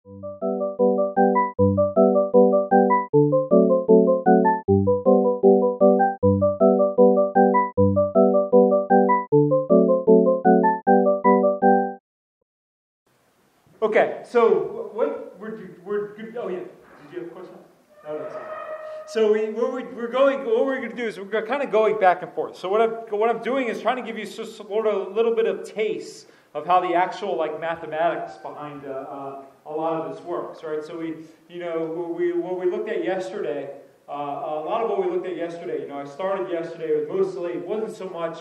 Okay, so what we're oh yeah, did you have a question? No, that's all right. So what we're going to do is we're kind of going back and forth. So what I'm doing is trying to give you sort of a little bit of taste of how the actual mathematics behind a lot of this works, right? So what we looked at yesterday, a lot of what we looked at yesterday. I started yesterday with mostly it wasn't so much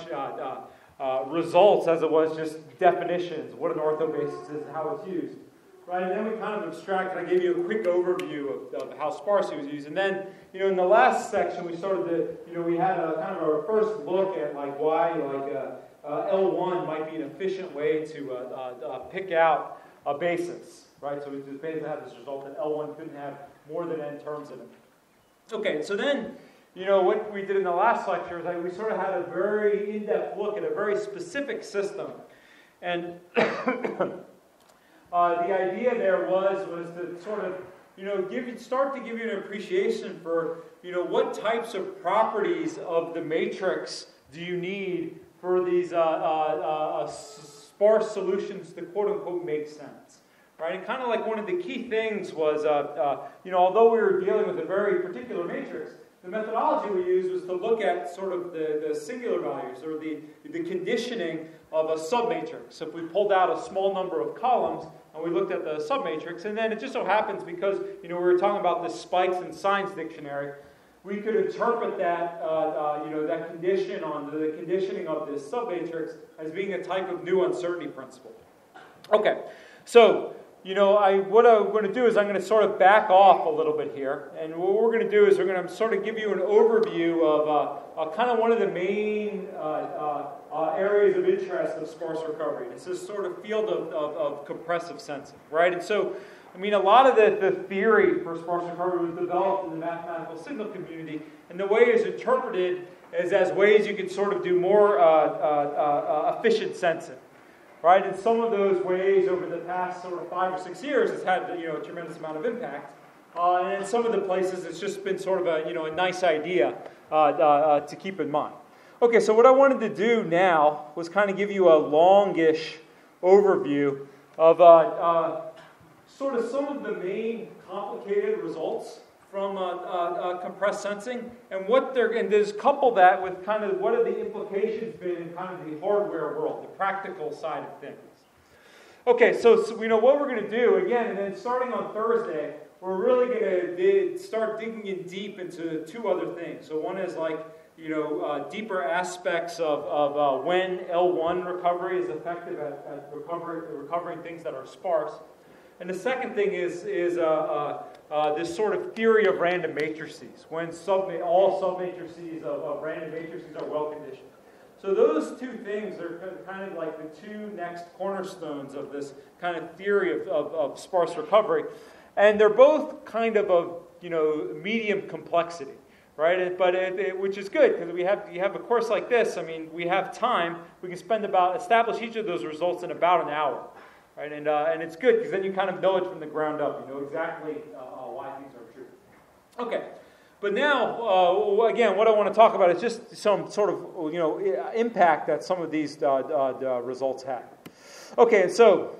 results as it was just definitions, what an orthobasis is, and how it's used. Right, and then we kind of abstracted. I gave you a quick overview of how Sparse was used, and then in the last section we started to we had a kind of our first look at why L1 might be an efficient way to pick out a basis, right? So we just basically had this result that L1 couldn't have more than n terms in it. Okay, so then what we did in the last lecture is we sort of had a very in-depth look at a very specific system, and. The idea there was to sort of, start to give you an appreciation for, what types of properties of the matrix do you need for these sparse solutions to quote-unquote make sense, right? And kind of one of the key things was, although we were dealing with a very particular matrix, the methodology we used was to look at sort of the singular values or the conditioning of a submatrix. So if we pulled out a small number of columns and we looked at the submatrix, and then it just so happens because we were talking about the spikes and signs dictionary, we could interpret that that condition on the conditioning of this submatrix as being a type of new uncertainty principle. Okay, so. What I'm going to do is I'm going to sort of back off a little bit here. And what we're going to do is we're going to sort of give you an overview of kind of one of the main areas of interest of sparse recovery. It's this sort of field of compressive sensing, right? And so, a lot of the theory for sparse recovery was developed in the mathematical signal community. And the way it's interpreted is as ways you can sort of do more efficient sensing. Right, and some of those ways over the past sort of 5 or 6 years has had a tremendous amount of impact, and in some of the places it's just been sort of a nice idea to keep in mind. Okay, so what I wanted to do now was kind of give you a longish overview of sort of some of the main complicated results from compressed sensing, and just couple that with kind of what have the implications been in kind of the hardware world, the practical side of things. Okay, so what we're going to do again, and then starting on Thursday, we're really going to start digging in deep into 2 other things. So one is deeper aspects of when L1 recovery is effective at recovering things that are sparse. And the second thing is this sort of theory of random matrices, when all submatrices of random matrices are well conditioned. So those 2 things are kind of like the 2 next cornerstones of this kind of theory of sparse recovery, and they're both kind of medium complexity, right? But which is good because you have a course like this. We have time. We can establish each of those results in about an hour. Right, and it's good because then you kind of know it from the ground up. You know exactly why things are true. Okay, but now again, what I want to talk about is just some sort of impact that some of these results have. Okay, so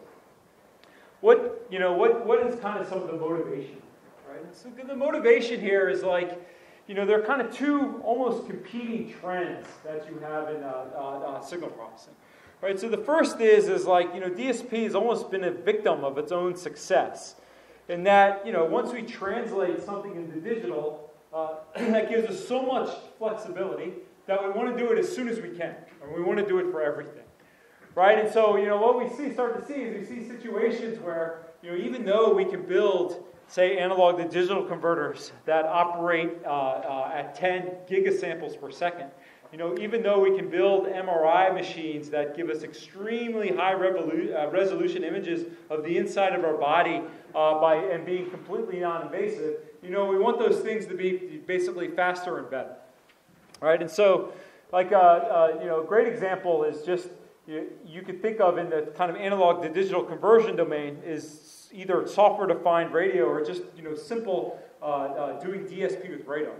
what is kind of some of the motivation, right? So the motivation here is there are kind of 2 almost competing trends that you have in signal processing. Right, so the first is DSP has almost been a victim of its own success, in that once we translate something into digital, that gives us so much flexibility that we want to do it as soon as we can, and we want to do it for everything, right? And so what we start to see is we see situations where even though we can build, say, analog to digital converters that operate at 10 gigasamples per second. Even though we can build MRI machines that give us extremely high resolution images of the inside of our body and being completely non-invasive, we want those things to be basically faster and better, right? And so, a great example is just you could think of in the kind of analog to digital conversion domain is either software-defined radio or just simple doing DSP with radar,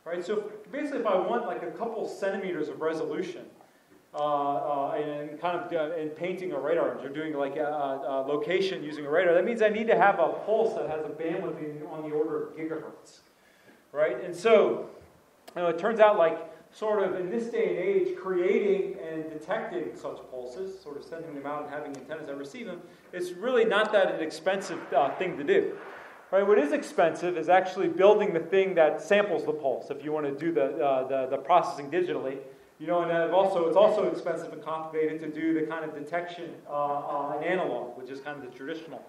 right? So basically, if I want like a couple centimeters of resolution and kind of in painting a radar image or doing like a location using a radar, that means I need to have a pulse that has a bandwidth on the order of gigahertz, right? And so it turns out like sort of in this day and age, creating and detecting such pulses, sort of sending them out and having antennas that receive them, it's really not that an expensive thing to do. Right? What is expensive is actually building the thing that samples the pulse. If you want to do the processing digitally, and it's also expensive and complicated to do the kind of detection in analog, which is kind of the traditional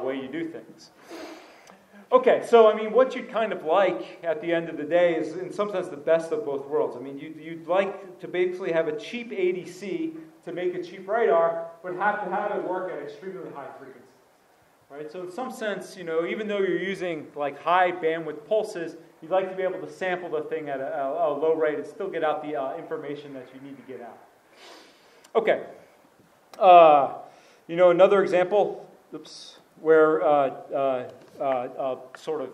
way you do things. Okay, so I mean, what you'd kind of like at the end of the day is, in some sense, the best of both worlds. I mean, you'd like to basically have a cheap ADC to make a cheap radar, but have to have it work at extremely high frequency. Right? So in some sense, even though you're using like high bandwidth pulses, you'd like to be able to sample the thing at a low rate and still get out the information that you need to get out. Okay. Another example, where sort of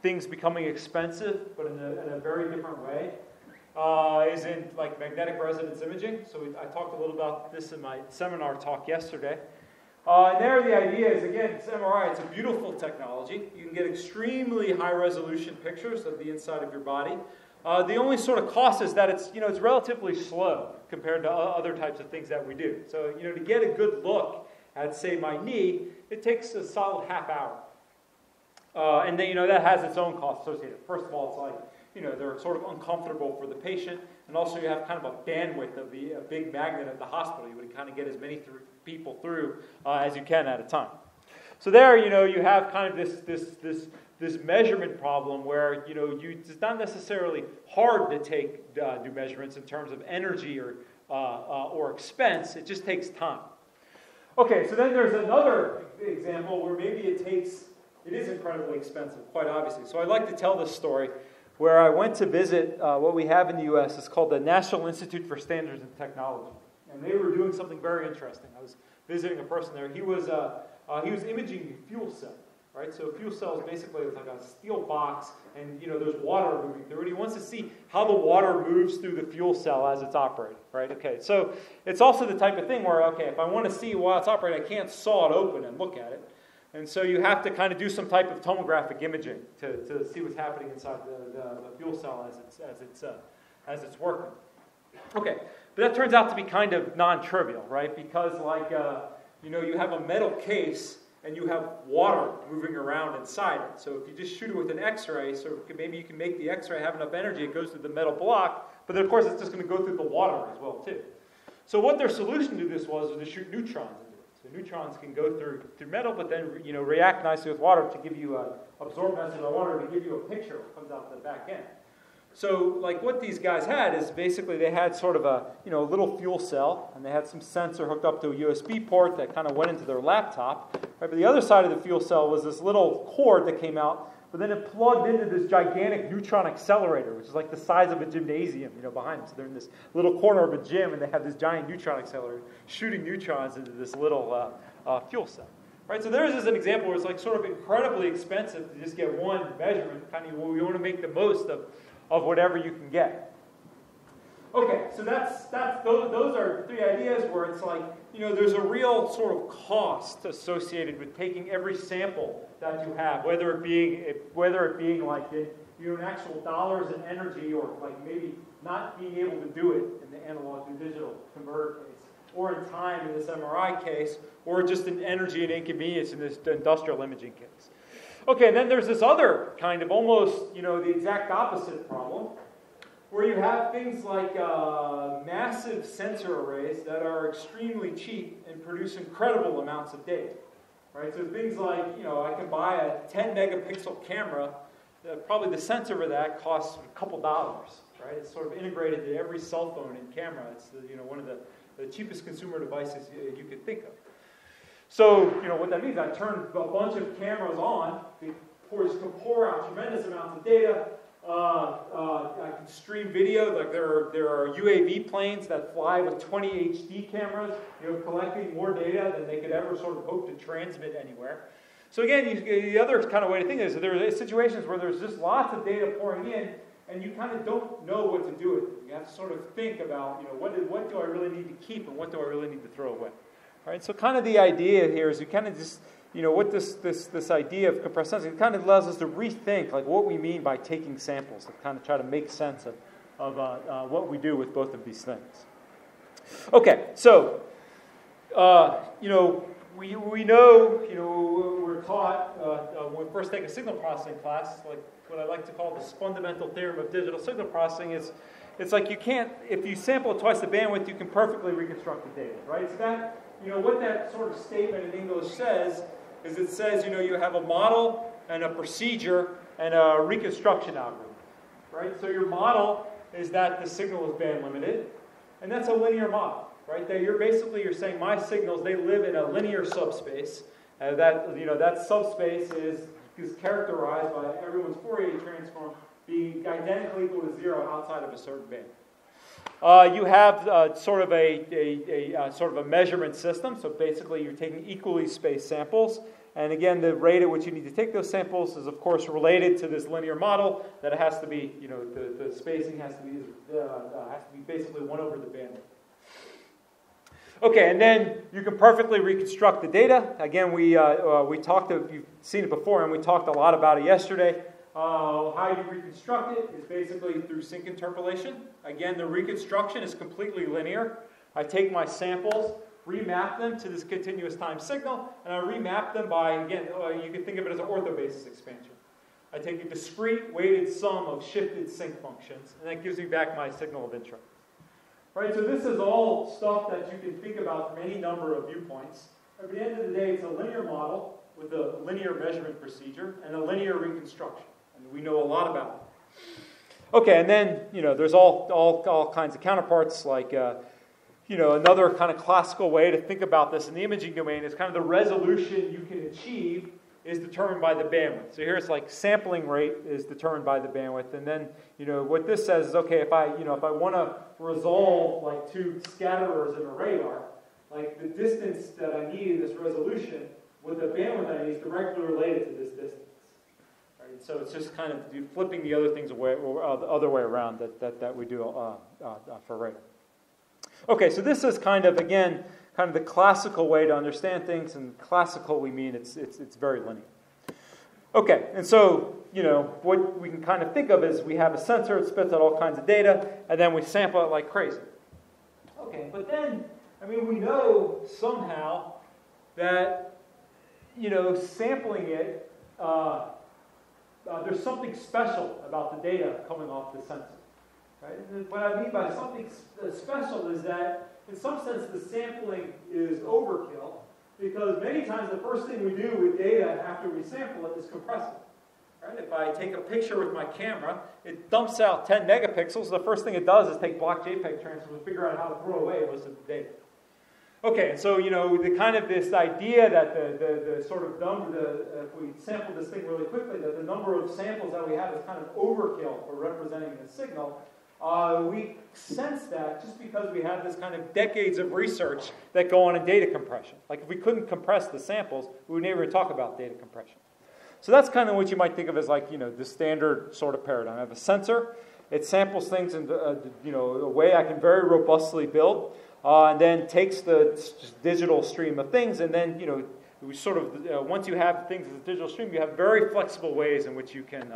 things becoming expensive, but in a very different way, is in like magnetic resonance imaging. So I talked a little about this in my seminar talk yesterday. And there the idea is, again, it's MRI, it's a beautiful technology. You can get extremely high resolution pictures of the inside of your body. The only sort of cost is that it's relatively slow compared to other types of things that we do. So, to get a good look at, say, my knee, it takes a solid half hour. And then, that has its own cost associated. First of all, it's like, they're sort of uncomfortable for the patient. And also you have kind of a bandwidth of a big magnet at the hospital. You would kind of get as many people through as you can at a time. So there, you have kind of this measurement problem where, it's not necessarily hard to do measurements in terms of energy or expense. It just takes time. Okay, so then there's another example where maybe it is incredibly expensive, quite obviously. So I'd like to tell this story where I went to visit what we have in the U.S. It's called the National Institute for Standards and Technology. And they were doing something very interesting. I was visiting a person there. He was imaging a fuel cell, right? So a fuel cell is basically like a steel box, and there's water moving through it. He wants to see how the water moves through the fuel cell as it's operating, right? Okay, so it's also the type of thing where, if I want to see while it's operating, I can't saw it open and look at it. And so you have to kind of do some type of tomographic imaging to see what's happening inside the fuel cell as it's working. Okay, but that turns out to be kind of non-trivial, right? Because you have a metal case and you have water moving around inside it. So if you just shoot it with an X-ray, so maybe you can make the X-ray have enough energy, it goes through the metal block, but then of course it's just going to go through the water as well too. So what their solution to this was to shoot neutrons into it. So neutrons can go through metal, but then react nicely with water to give you absorb message of water to give you a picture that comes out the back end. So, what these guys had is basically they had sort of a little fuel cell, and they had some sensor hooked up to a USB port that kind of went into their laptop. Right? But the other side of the fuel cell was this little cord that came out, but then it plugged into this gigantic neutron accelerator, which is like the size of a gymnasium, behind them. So they're in this little corner of a gym, and they have this giant neutron accelerator shooting neutrons into this little fuel cell. Right, so there's an example where it's sort of incredibly expensive to just get one measurement. We want to make the most of whatever you can get. Okay, so those are three ideas where it's there's a real sort of cost associated with taking every sample that you have, whether it being in actual dollars and energy, or maybe not being able to do it in the analog to digital converter case, or in time in this MRI case, or just in energy and inconvenience in this industrial imaging case. Okay, and then there's this other kind of almost, the exact opposite problem, where you have things like massive sensor arrays that are extremely cheap and produce incredible amounts of data. Right? So things like, I can buy a 10 megapixel camera, probably the sensor for that costs a couple dollars. Right? It's sort of integrated to every cell phone and camera. It's one of the cheapest consumer devices you could think of. So, what that means, I turn a bunch of cameras on, they can pour out tremendous amounts of data. I can stream video, there are UAV planes that fly with 20 HD cameras, collecting more data than they could ever sort of hope to transmit anywhere. So again, the other kind of way to think is that there are situations where there's just lots of data pouring in, and you kind of don't know what to do with it. You have to sort of think about, what do I really need to keep and what do I really need to throw away? All right, so kind of the idea here is we kind of just, what this idea of compressed sensing, it kind of allows us to rethink like what we mean by taking samples, to kind of try to make sense of what we do with both of these things. Okay, so, we know, we're taught when we first take a signal processing class, like what I like to call this fundamental theorem of digital signal processing is, it's like you can't, if you sample twice the bandwidth, you can perfectly reconstruct the data, right? So that, what that sort of statement in English says is it says, you have a model and a procedure and a reconstruction algorithm, right? So your model is that the signal is band limited, and that's a linear model. Right, that you're saying my signals, they live in a linear subspace. That subspace is characterized by everyone's Fourier transform being identically equal to 0 outside of a certain band. You have sort of a measurement system. So basically, you're taking equally spaced samples, and again, the rate at which you need to take those samples is, of course, related to this linear model. That it has to be, the spacing has to be basically 1 over the bandwidth. Okay, and then you can perfectly reconstruct the data. Again, we talked, you've seen it before, and we talked a lot about it yesterday. How you reconstruct it is basically through sync interpolation. Again, the reconstruction is completely linear. I take my samples, remap them to this continuous time signal, and I remap them by, again, you can think of it as an orthobasis expansion. I take a discrete weighted sum of shifted sync functions, and that gives me back my signal of interest. Right, so this is all stuff that you can think about from any number of viewpoints. At the end of the day, it's a linear model with a linear measurement procedure and a linear reconstruction. And we know a lot about it. Okay, and then, there's all kinds of counterparts, like, another kind of classical way to think about this in the imaging domain is kind of the resolution you can achieve is determined by the bandwidth. So here it's like sampling rate is determined by the bandwidth, and then what this says is, okay, if I want to resolve like 2 scatterers in a radar, like the distance that I need in this resolution with the bandwidth I need is directly related to this distance. Right? So it's just kind of flipping the other things away, or the other way around that we do for radar. Okay, so this is kind of the classical way to understand things, and classical we mean it's very linear. Okay, and so, what we can kind of think of is we have a sensor, it spits out all kinds of data, and then we sample it like crazy. Okay, but then, we know somehow that, sampling it, there's something special about the data coming off the sensor. Right? And what I mean by something special is that in some sense, the sampling is overkill because many times the first thing we do with data after we sample it is compress it. Right? If I take a picture with my camera, it dumps out 10 megapixels. The first thing it does is take block JPEG transfers and figure out how to throw away most of the data. Okay, so the kind of this idea that the sort of number, if we sample this thing really quickly, that the number of samples that we have is kind of overkill for representing the signal. We sense that just because we have this kind of decades of research that go on in data compression. Like if we couldn't compress the samples, we would never talk about data compression. So that's kind of what you might think of as like, the standard sort of paradigm. I have a sensor, it samples things in a way I can very robustly build, and then takes the digital stream of things, and then, we sort of, once you have things as a digital stream, you have very flexible ways in which you can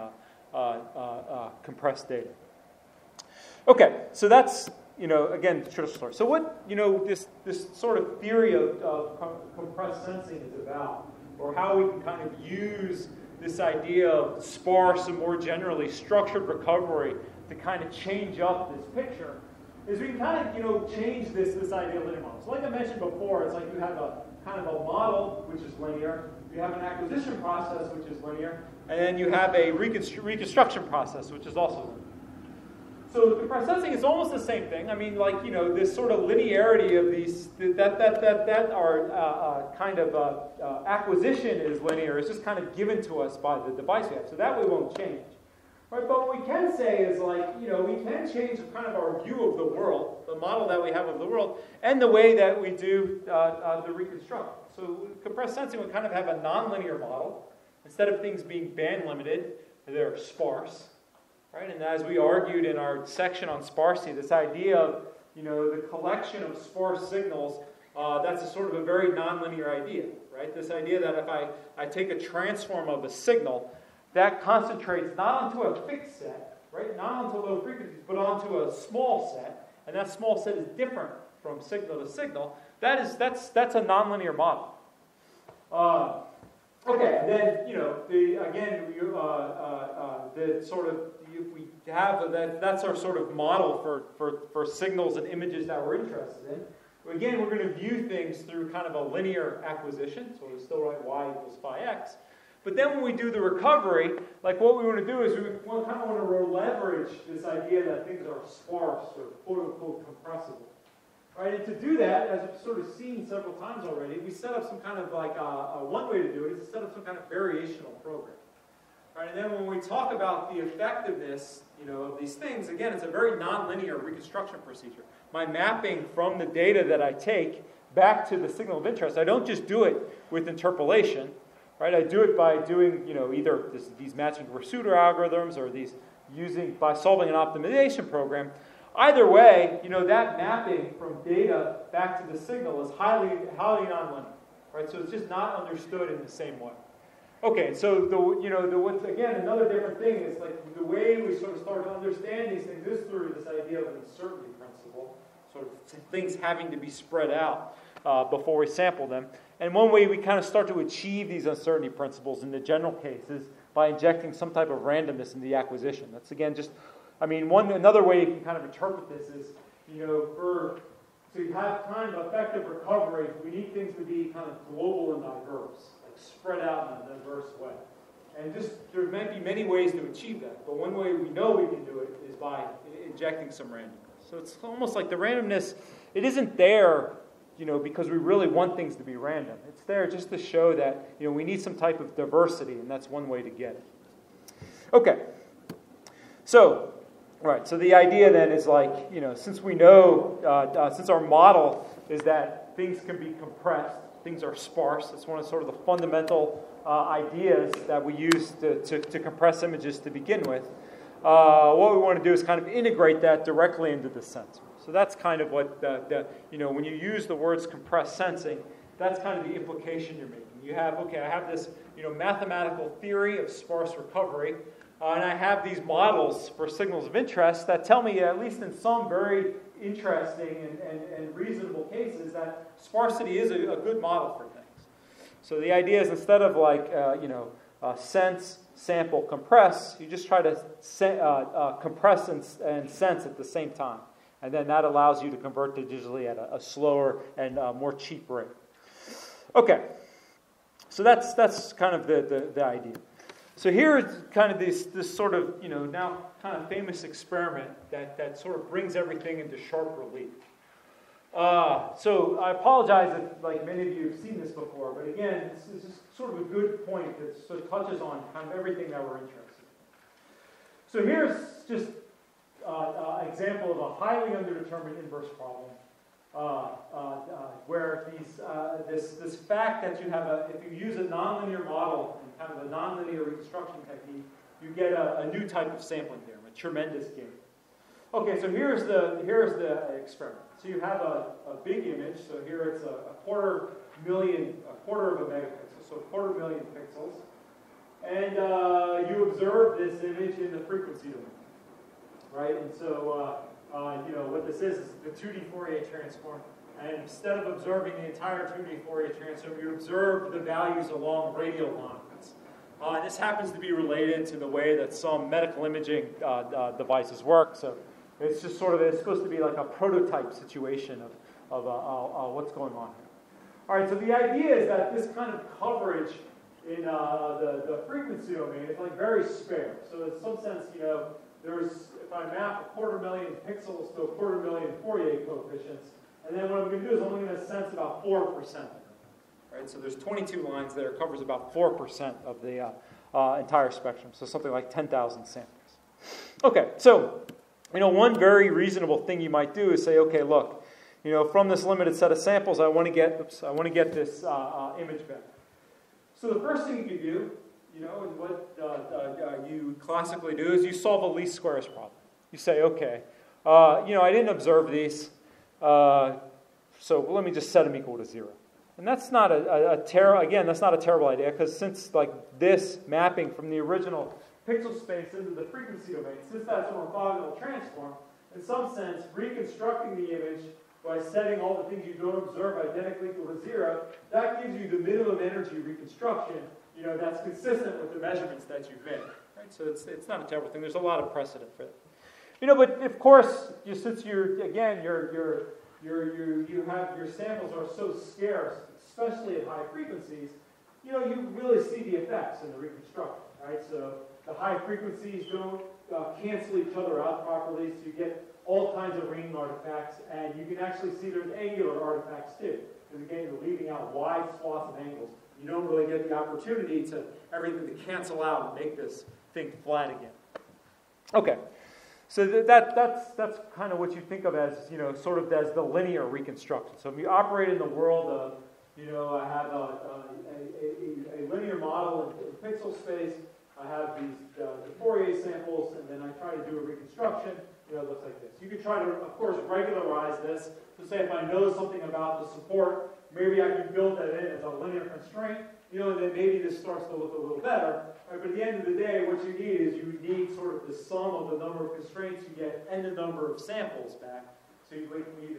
compress data. Okay, so that's, again, the traditional story. So what, this sort of theory of compressed sensing is about, or how we can kind of use this idea of sparse and more generally structured recovery to kind of change up this picture, is we can kind of, change this idea of linear model. So like I mentioned before, it's like you have a kind of a model, which is linear, you have an acquisition process, which is linear, and then you have a reconstruction process, which is also linear. So compressed sensing is almost the same thing. This sort of linearity of these, that our kind of acquisition is linear, is just kind of given to us by the device we have. So that we won't change. Right? But what we can say is we can change kind of our view of the world, the model that we have of the world, and the way that we do the reconstruction. So compressed sensing would kind of have a nonlinear model. Instead of things being band limited, they're sparse. Right? And as we argued in our section on sparsity, this idea of the collection of sparse signals, that's a sort of a very nonlinear idea. Right? This idea that if I take a transform of a signal, that concentrates not onto a fixed set, right? Not onto low frequencies, but onto a small set, and that small set is different from signal to signal. That's a nonlinear model. Okay, and then the sort of if we have that's our sort of model for signals and images that we're interested in. Again, we're going to view things through kind of a linear acquisition, so we still write y equals phi x. But then when we do the recovery, like what we want to do is we kind of want to leverage this idea that things are sparse or quote-unquote compressible. Right? And to do that, as we've sort of seen several times already, we set up some kind of like one way to do it is to set up some kind of variational program. Right? And then when we talk about the effectiveness, of these things, again, it's a very nonlinear reconstruction procedure. My mapping from the data that I take back to the signal of interest, I don't just do it with interpolation. Right? I do it by doing, either these matching pursuiter algorithms or by solving an optimization program. Either way, that mapping from data back to the signal is highly nonlinear. Right? So it's just not understood in the same way. Okay, so what's again another different thing is like the way we sort of start to understand these things is through this idea of an uncertainty principle, sort of things having to be spread out before we sample them. And one way we kind of start to achieve these uncertainty principles in the general case is by injecting some type of randomness in the acquisition. That's again just, another way you can kind of interpret this is, to have kind of effective recovery, we need things to be kind of global and diverse, like spread out in a diverse way. And there might be many ways to achieve that, but one way we know we can do it is by injecting some randomness. So it's almost like the randomness, it isn't there because we really want things to be random. It's there just to show that, we need some type of diversity, and that's one way to get it. Okay. So the idea then is like, since we know, since our model is that things can be compressed, things are sparse, it's one of sort of the fundamental ideas that we use to compress images to begin with. What we want to do is kind of integrate that directly into the sensor. So that's kind of what when you use the words compressed sensing, that's kind of the implication you're making. You have, I have this, mathematical theory of sparse recovery, and I have these models for signals of interest that tell me, at least in some very interesting and reasonable cases, that sparsity is a good model for things. So the idea is instead of like, sense, sample, compress, you just try to compress and sense at the same time. And then that allows you to convert digitally at a slower and more cheap rate. Okay, so that's kind of the idea. So here is kind of this sort of, now kind of famous experiment that sort of brings everything into sharp relief. So I apologize if, like, many of you have seen this before, but again, this is sort of a good point that sort of touches on kind of everything that we're interested in. So here's just an example of a highly underdetermined inverse problem, where this fact that you have if you use a nonlinear model and kind of a nonlinear reconstruction technique, you get a new type of sampling theorem, a tremendous gain. Okay, so here's the experiment. So you have a big image. So here it's a quarter of a megapixel, so a quarter million pixels, and you observe this image in the frequency domain. Right, and so what this is the 2D Fourier transform. And instead of observing the entire 2D Fourier transform, you observe the values along radial lines. This happens to be related to the way that some medical imaging devices work. So it's just it's supposed to be like a prototype situation of what's going on here. All right, so the idea is that this kind of coverage in the frequency domain is like very spare. So in some sense, if I map a 250,000 pixels to a 250,000 Fourier coefficients, and then what I'm going to do is I'm only going to sense about 4% of them. Right? So there's 22 lines there, covers about 4% of the entire spectrum, so something like 10,000 samples. Okay, so one very reasonable thing you might do is say, okay, look, from this limited set of samples, I want to get this image back. So the first thing you can do, and what you classically do, is you solve a least squares problem. You say, okay, I didn't observe these, so let me just set them equal to 0. And that's not that's not a terrible idea, because since this mapping from the original pixel space into the frequency domain, since that's an orthogonal transform, in some sense, reconstructing the image by setting all the things you don't observe identically equal to 0, that gives you the minimum energy reconstruction, that's consistent with the measurements that you've made. Right? So it's not a terrible thing. There's a lot of precedent for that. But of course, since you have your samples are so scarce, especially at high frequencies, you really see the effects in the reconstruction, right? So the high frequencies don't cancel each other out properly, so you get all kinds of ringing artifacts, and you can actually see there's angular artifacts too, because again, you're leaving out wide swaths of angles. You don't really get the opportunity to everything to cancel out and make this thing flat again. Okay. So that's kind of what you think of as, sort of as the linear reconstruction. So if you operate in the world of, I have a linear model in pixel space, I have these the Fourier samples, and then I try to do a reconstruction, it looks like this. You can try to, of course, regularize this. So say if I know something about the support, maybe I can build that in as a linear constraint, and then maybe this starts to look a little better. Right, but at the end of the day, what you need is you need sort of the sum of the number of constraints you get and the number of samples back. So if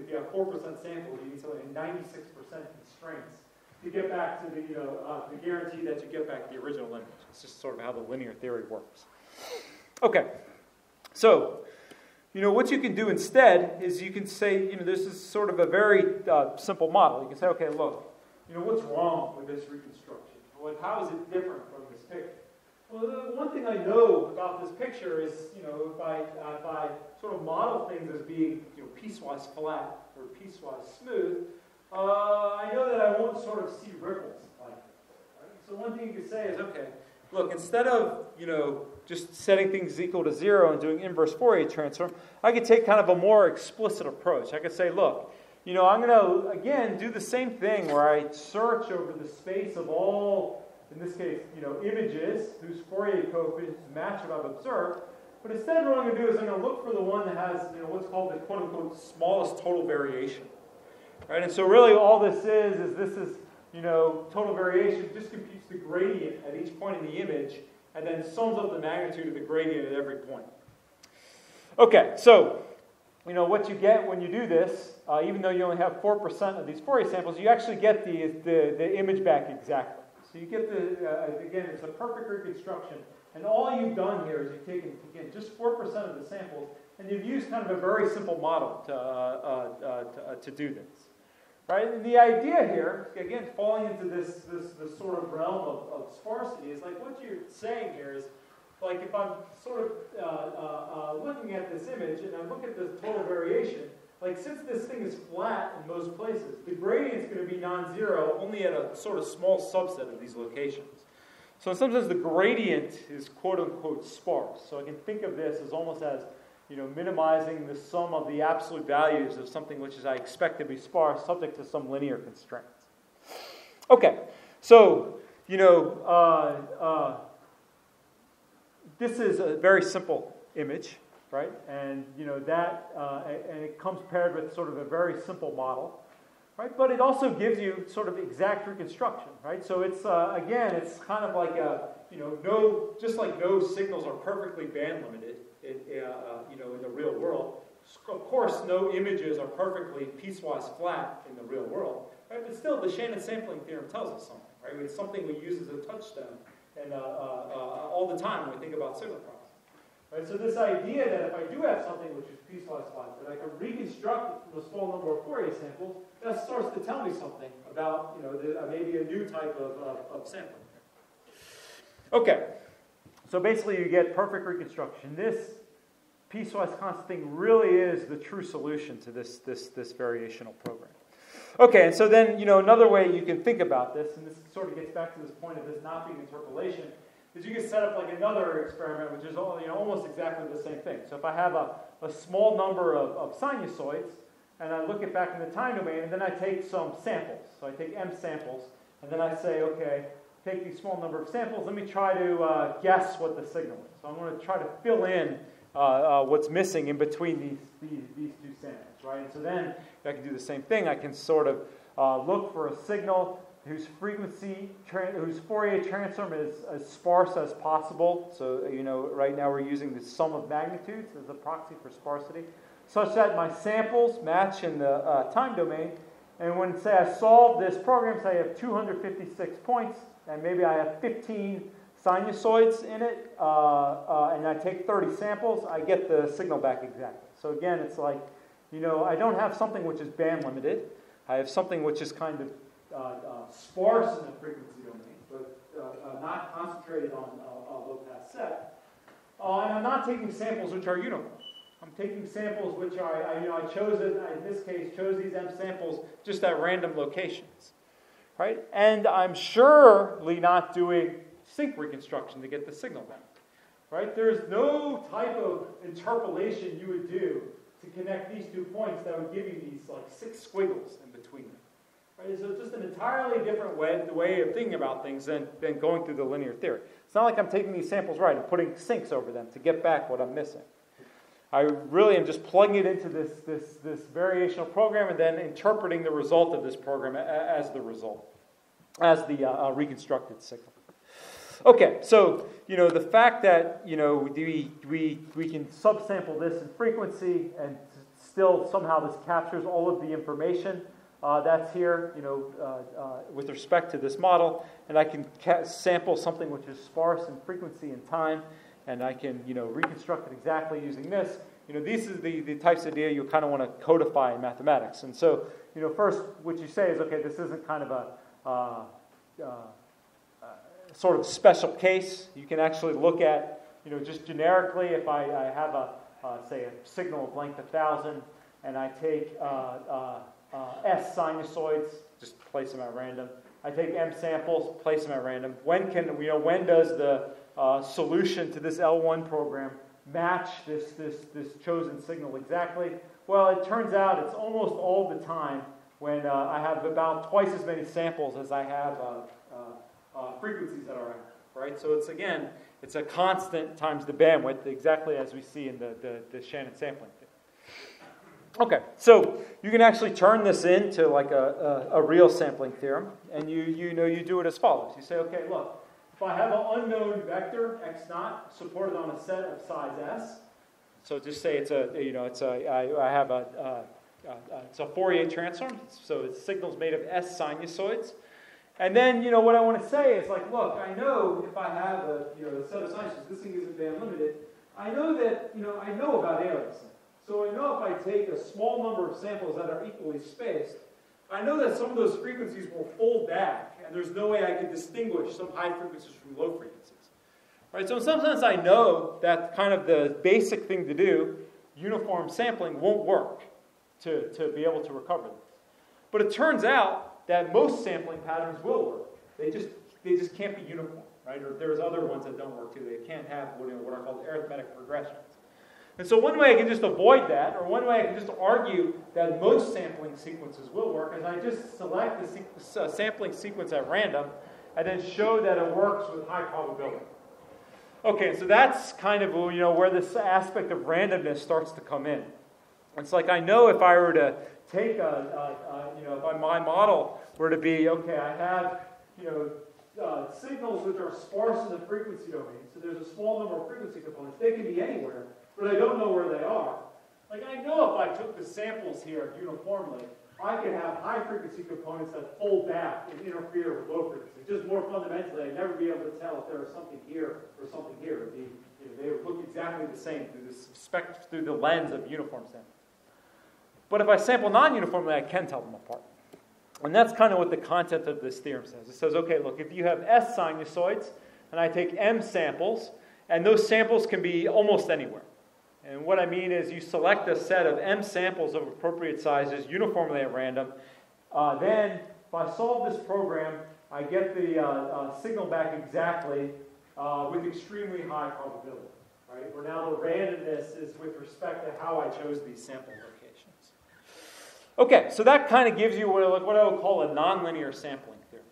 you have 4% samples, you need something like 96% constraints to get back to the guarantee that you get back the original image. It's just sort of how the linear theory works. Okay, so what you can do instead is you can say, this is sort of a very simple model. You can say, okay, look, what's wrong with this reconstruction? How is it different from this picture? Well, the one thing I know about this picture is, if I sort of model things as being, piecewise flat or piecewise smooth, I know that I won't sort of see ripples like this. Right? So one thing you could say is, okay, look, instead of, just setting things equal to 0 and doing inverse Fourier transform, I could take kind of a more explicit approach. I could say, look, I'm going to, again, do the same thing where I search over the space of all, in this case, images whose Fourier coefficients match what I've observed. But instead, what I'm going to do is I'm going to look for the one that has, what's called the quote-unquote smallest total variation. Right? And so really all this is total variation just computes the gradient at each point in the image and then sums up the magnitude of the gradient at every point. Okay, so what you get when you do this, even though you only have 4% of these Fourier samples, you actually get the image back exactly. So you get again, it's a perfect reconstruction. And all you've done here is you've taken, again, just 4% of the samples, and you've used kind of a very simple model to do this. Right? And the idea here, again, falling into this sort of realm of sparsity, is like what you're saying here is, like if I'm sort of looking at this image and I look at the total variation, like since this thing is flat in most places, the gradient is going to be non-zero only at a sort of small subset of these locations. So in some sense, the gradient is quote-unquote sparse. So I can think of this as almost as minimizing the sum of the absolute values of something which is I expect to be sparse, subject to some linear constraints. Okay, so this is a very simple image, right? And and it comes paired with sort of a very simple model, right? But it also gives you sort of exact reconstruction, right? So it's again, it's kind of like just like no signals are perfectly band limited in the real world. Of course, no images are perfectly piecewise flat in the real world, right? But still, the Shannon sampling theorem tells us something, right? It's something we use as a touchstone and all the time when we think about signal processing. Right? So this idea that if I do have something which is piecewise flat, that I can reconstruct it from a small number of Fourier samples, that starts to tell me something about maybe a new type of sampling. Okay, so basically you get perfect reconstruction. This piecewise constant thing really is the true solution to this variational program. Okay, and so then another way you can think about this, and this sort of gets back to this point of this not being interpolation, is you can set up like another experiment which is almost exactly the same thing. So if I have a small number of sinusoids, and I look it back in the time domain, and then I take some samples. So I take m samples, and then I say, okay, take these small number of samples, let me try to guess what the signal is. So I'm going to try to fill in what's missing in between these two samples, right? And so then if I can do the same thing, I can sort of look for a signal whose whose Fourier transform is as sparse as possible. So, right now we're using the sum of magnitudes as a proxy for sparsity, such that my samples match in the time domain. And when, say, I solve this program, say I have 256 points, and maybe I have 15 sinusoids in it, and I take 30 samples, I get the signal back exactly. So again, it's like, I don't have something which is band limited. I have something which is kind of sparse in the frequency domain, but not concentrated on a low-pass set. And I'm not taking samples which are uniform. I'm taking samples which I chose it, in this case, chose these M samples just at random locations, right? And I'm surely not doing sync reconstruction to get the signal back, right? There's no type of interpolation you would do to connect these 2 points that would give you these like 6 squiggles in between them. Right? So it's just an entirely different way of thinking about things than going through the linear theory. It's not like I'm taking these samples right and putting sinks over them to get back what I'm missing. I really am just plugging it into this variational program and then interpreting the result of this program as the result, as the reconstructed signal. Okay, so the fact that we can subsample this in frequency and still somehow this captures all of the information that's here, with respect to this model, and I can sample something which is sparse in frequency and time, and I can reconstruct it exactly using this. These are the types of data you kind of want to codify in mathematics. And so first what you say is, okay, this isn't kind of a sort of special case. You can actually look at, just generically, if I have say a signal of length 1,000, and I take S sinusoids, just place them at random. I take M samples, place them at random. When does the solution to this L1 program match this chosen signal exactly? Well, it turns out it's almost all the time when I have about twice as many samples as I have frequencies that are out, right? So it's a constant times the bandwidth, exactly as we see in the Shannon sampling thing. Okay, so you can actually turn this into like a real sampling theorem, and you do it as follows. You say, okay, look, if I have an unknown vector x naught supported on a set of size s, so just say it's a Fourier transform, so it's signals made of S sinusoids. And then, what I want to say is like, look, I know if I have a set of sinusoids, this thing isn't band limited, I know that, I know about aliasing. So I know if I take a small number of samples that are equally spaced, I know that some of those frequencies will fold back, and there's no way I can distinguish some high frequencies from low frequencies. Right? So in some sense, I know that kind of the basic thing to do, uniform sampling, won't work to be able to recover this. But it turns out that most sampling patterns will work. They just can't be uniform, right? Or there's other ones that don't work too. They can't have what are called arithmetic regressions. And so one way I can just avoid that, or one way I can just argue that most sampling sequences will work, is I just select the sampling sequence at random and then show that it works with high probability. Okay, so that's kind of where this aspect of randomness starts to come in. It's like I know if I were to take if my model were to be, okay, I have signals which are sparse in the frequency domain, so there's a small number of frequency components. They can be anywhere, but I don't know where they are. Like I know if I took the samples here uniformly, I could have high frequency components that fold back and interfere with low frequency. Just more fundamentally, I'd never be able to tell if there was something here or something here. They would look exactly the same through the lens of uniform sampling. But if I sample non-uniformly, I can tell them apart. And that's kind of what the content of this theorem says. It says, okay, look, if you have S sinusoids, and I take M samples, and those samples can be almost anywhere. And what I mean is you select a set of M samples of appropriate sizes uniformly at random. Then, if I solve this program, I get the signal back exactly with extremely high probability. Right? Where now the randomness is with respect to how I chose these sample locations. Okay, so that kind of gives you what I would call a nonlinear sampling theory.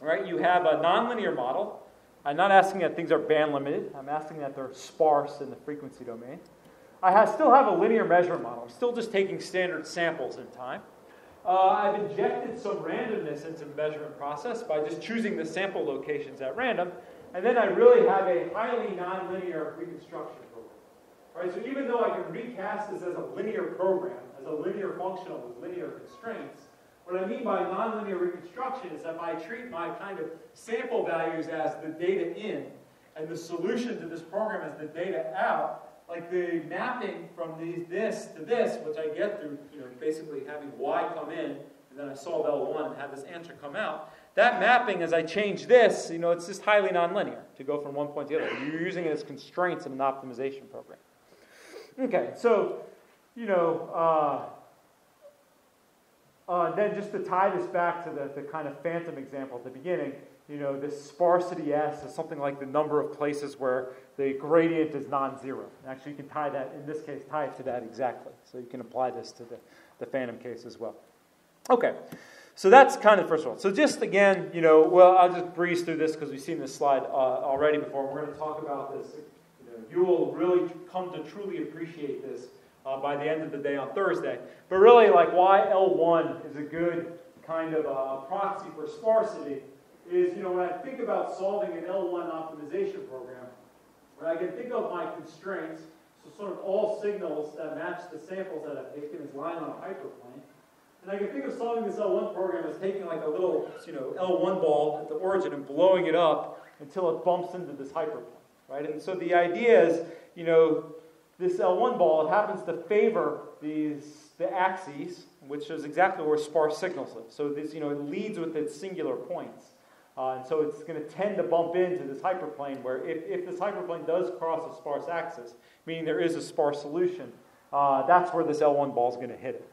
All right, you have a nonlinear model. I'm not asking that things are band limited. I'm asking that they're sparse in the frequency domain. I still have a linear measurement model. I'm still just taking standard samples in time. I've injected some randomness into the measurement process by just choosing the sample locations at random. And then I really have a highly nonlinear reconstruction program. Right? So even though I can recast this as a linear program, as a linear functional with linear constraints, what I mean by nonlinear reconstruction is that if I treat my kind of sample values as the data in and the solution to this program as the data out, like the mapping from this to this, which I get through basically having y come in, and then I solve L1 and have this answer come out, that mapping, as I change this, it's just highly nonlinear to go from one point to the other. You're using it as constraints in an optimization program. Okay, so, then just to tie this back to the kind of phantom example at the beginning, this sparsity S is something like the number of places where the gradient is non-zero. Actually, you can tie that, in this case, tie it to that exactly. So you can apply this to the phantom case as well. Okay, so that's kind of the first one. So just again, I'll just breeze through this because we've seen this slide already before. We're going to talk about this. You will really come to truly appreciate this by the end of the day on Thursday. But really, like why L1 is a good kind of proxy for sparsity is, when I think about solving an L1 optimization program, I can think of my constraints, so sort of all signals that match the samples that I've taken as lying on a hyperplane. And I can think of solving this L1 program as taking like a little, L1 ball at the origin and blowing it up until it bumps into this hyperplane, right? And so the idea is, this L1 ball, it happens to favor the axes, which is exactly where sparse signals live. So this, it leads with its singular points. And so it's going to tend to bump into this hyperplane where if this hyperplane does cross a sparse axis, meaning there is a sparse solution, that's where this L1 ball is going to hit it.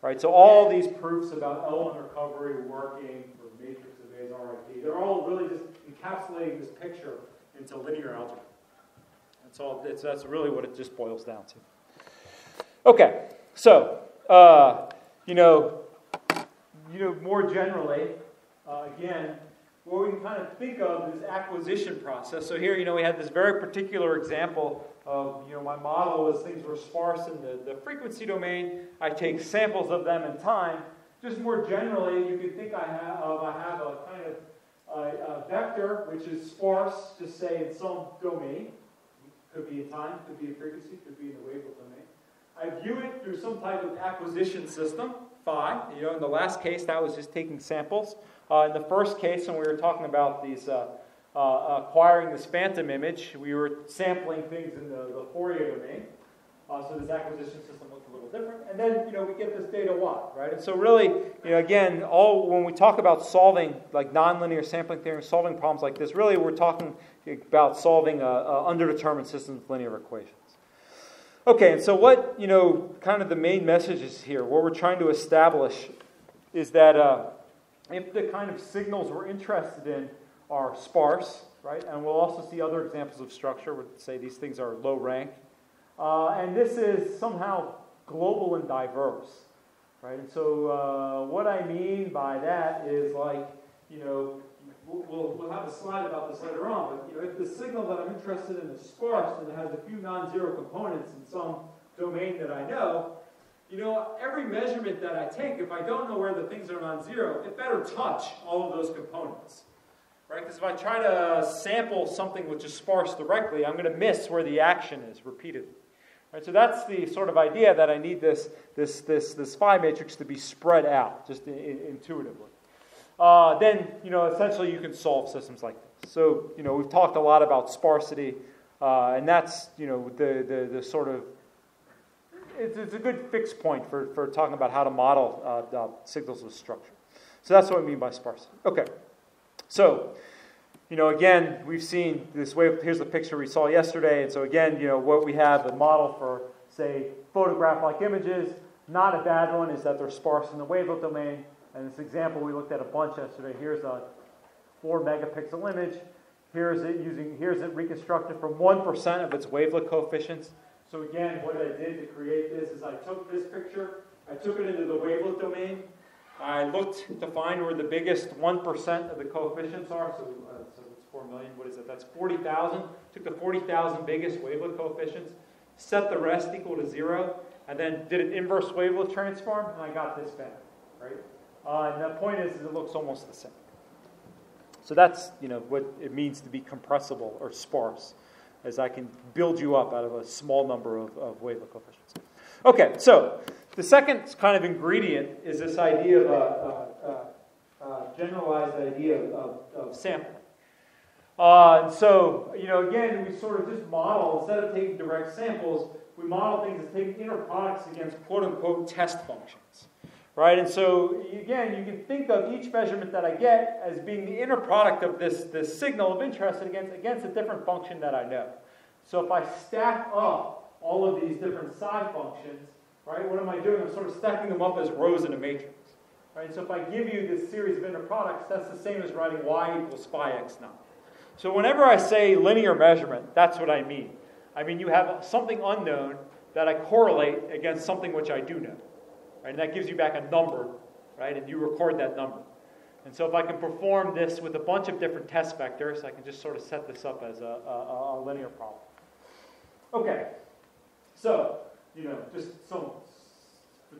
Right? So all these proofs about L1 recovery working for matrix of A's RIP, they're all really just encapsulating this picture into linear algebra. That's really what it just boils down to. Okay, so more generally, again, what we can kind of think of is acquisition process. So here, we had this very particular example of, my model is things were sparse in the frequency domain. I take samples of them in time. Just more generally, you can think I have a kind of a vector which is sparse, just say in some domain. Could be in time, could be in frequency, could be in the wavelet domain. I view it through some type of acquisition system, phi. In the last case, that was just taking samples. In the first case, when we were talking about these acquiring this phantom image, we were sampling things in the Fourier domain. So this acquisition system looked a little different. And then, we get this data y, right? And so really, again, when we talk about solving like nonlinear sampling theory, solving problems like this, really we're talking about solving underdetermined systems with linear equations. Okay, and so what, kind of the main messages here, what we're trying to establish is that if the kind of signals we're interested in are sparse, right, and we'll also see other examples of structure where say these things are low rank, and this is somehow global and diverse, right? And so what I mean by that is like, we'll have a slide about this later on, but if the signal that I'm interested in is sparse and it has a few non-zero components in some domain that I know, every measurement that I take, if I don't know where the things are non-zero, it better touch all of those components, right? Because if I try to sample something which is sparse directly, I'm going to miss where the action is repeatedly. Right, so that's the sort of idea that I need this phi matrix to be spread out, just intuitively. Then, essentially you can solve systems like this. So, we've talked a lot about sparsity, and that's, the sort of, it's a good fixed point for talking about how to model signals with structure. So that's what I mean by sparsity. Okay, so, again, we've seen this wave. Here's the picture we saw yesterday. And so again, what we have, the model for, say, photograph-like images, not a bad one, is that they're sparse in the wavelet domain. And this example we looked at a bunch yesterday. Here's a 4 megapixel image. Here's it reconstructed from 1% of its wavelet coefficients. So again, what I did to create this is I took this picture, I took it into the wavelet domain. I looked to find where the biggest 1% of the coefficients are. So it's 4 million. What is it? That's 40,000. Took the 40,000 biggest wavelet coefficients, set the rest equal to 0, and then did an inverse wavelet transform, and I got this back. Right? And the point is it looks almost the same. So that's what it means to be compressible or sparse, as I can build you up out of a small number of wavelet coefficients. Okay, so the second kind of ingredient is this idea of generalized idea of sampling. And so, again, we sort of just model, instead of taking direct samples, we model things as taking inner products against quote-unquote test functions. Right? And so, again, you can think of each measurement that I get as being the inner product of this signal of interest against a different function that I know. So if I stack up all of these different psi functions, right, what am I doing? I'm sort of stacking them up as rows in a matrix. Right? So if I give you this series of inner products, that's the same as writing y equals phi x naught. So whenever I say linear measurement, that's what I mean. I mean you have something unknown that I correlate against something which I do know. Right? And that gives you back a number, right? And you record that number. And so if I can perform this with a bunch of different test vectors, I can just sort of set this up as a linear problem. Okay, so, just some,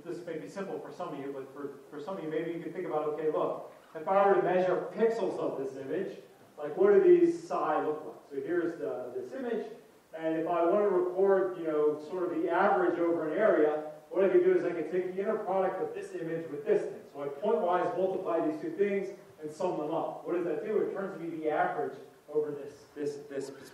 this may be simple for some of you, but for some of you, maybe you can think about, okay, look, if I were to measure pixels of this image, like what do these psi look like? So here's this image, and if I want to record, sort of the average over an area, what I could do is I could take the inner product of this image with this thing. So I point-wise multiply these two things and sum them up. What does that do? It turns me the average over this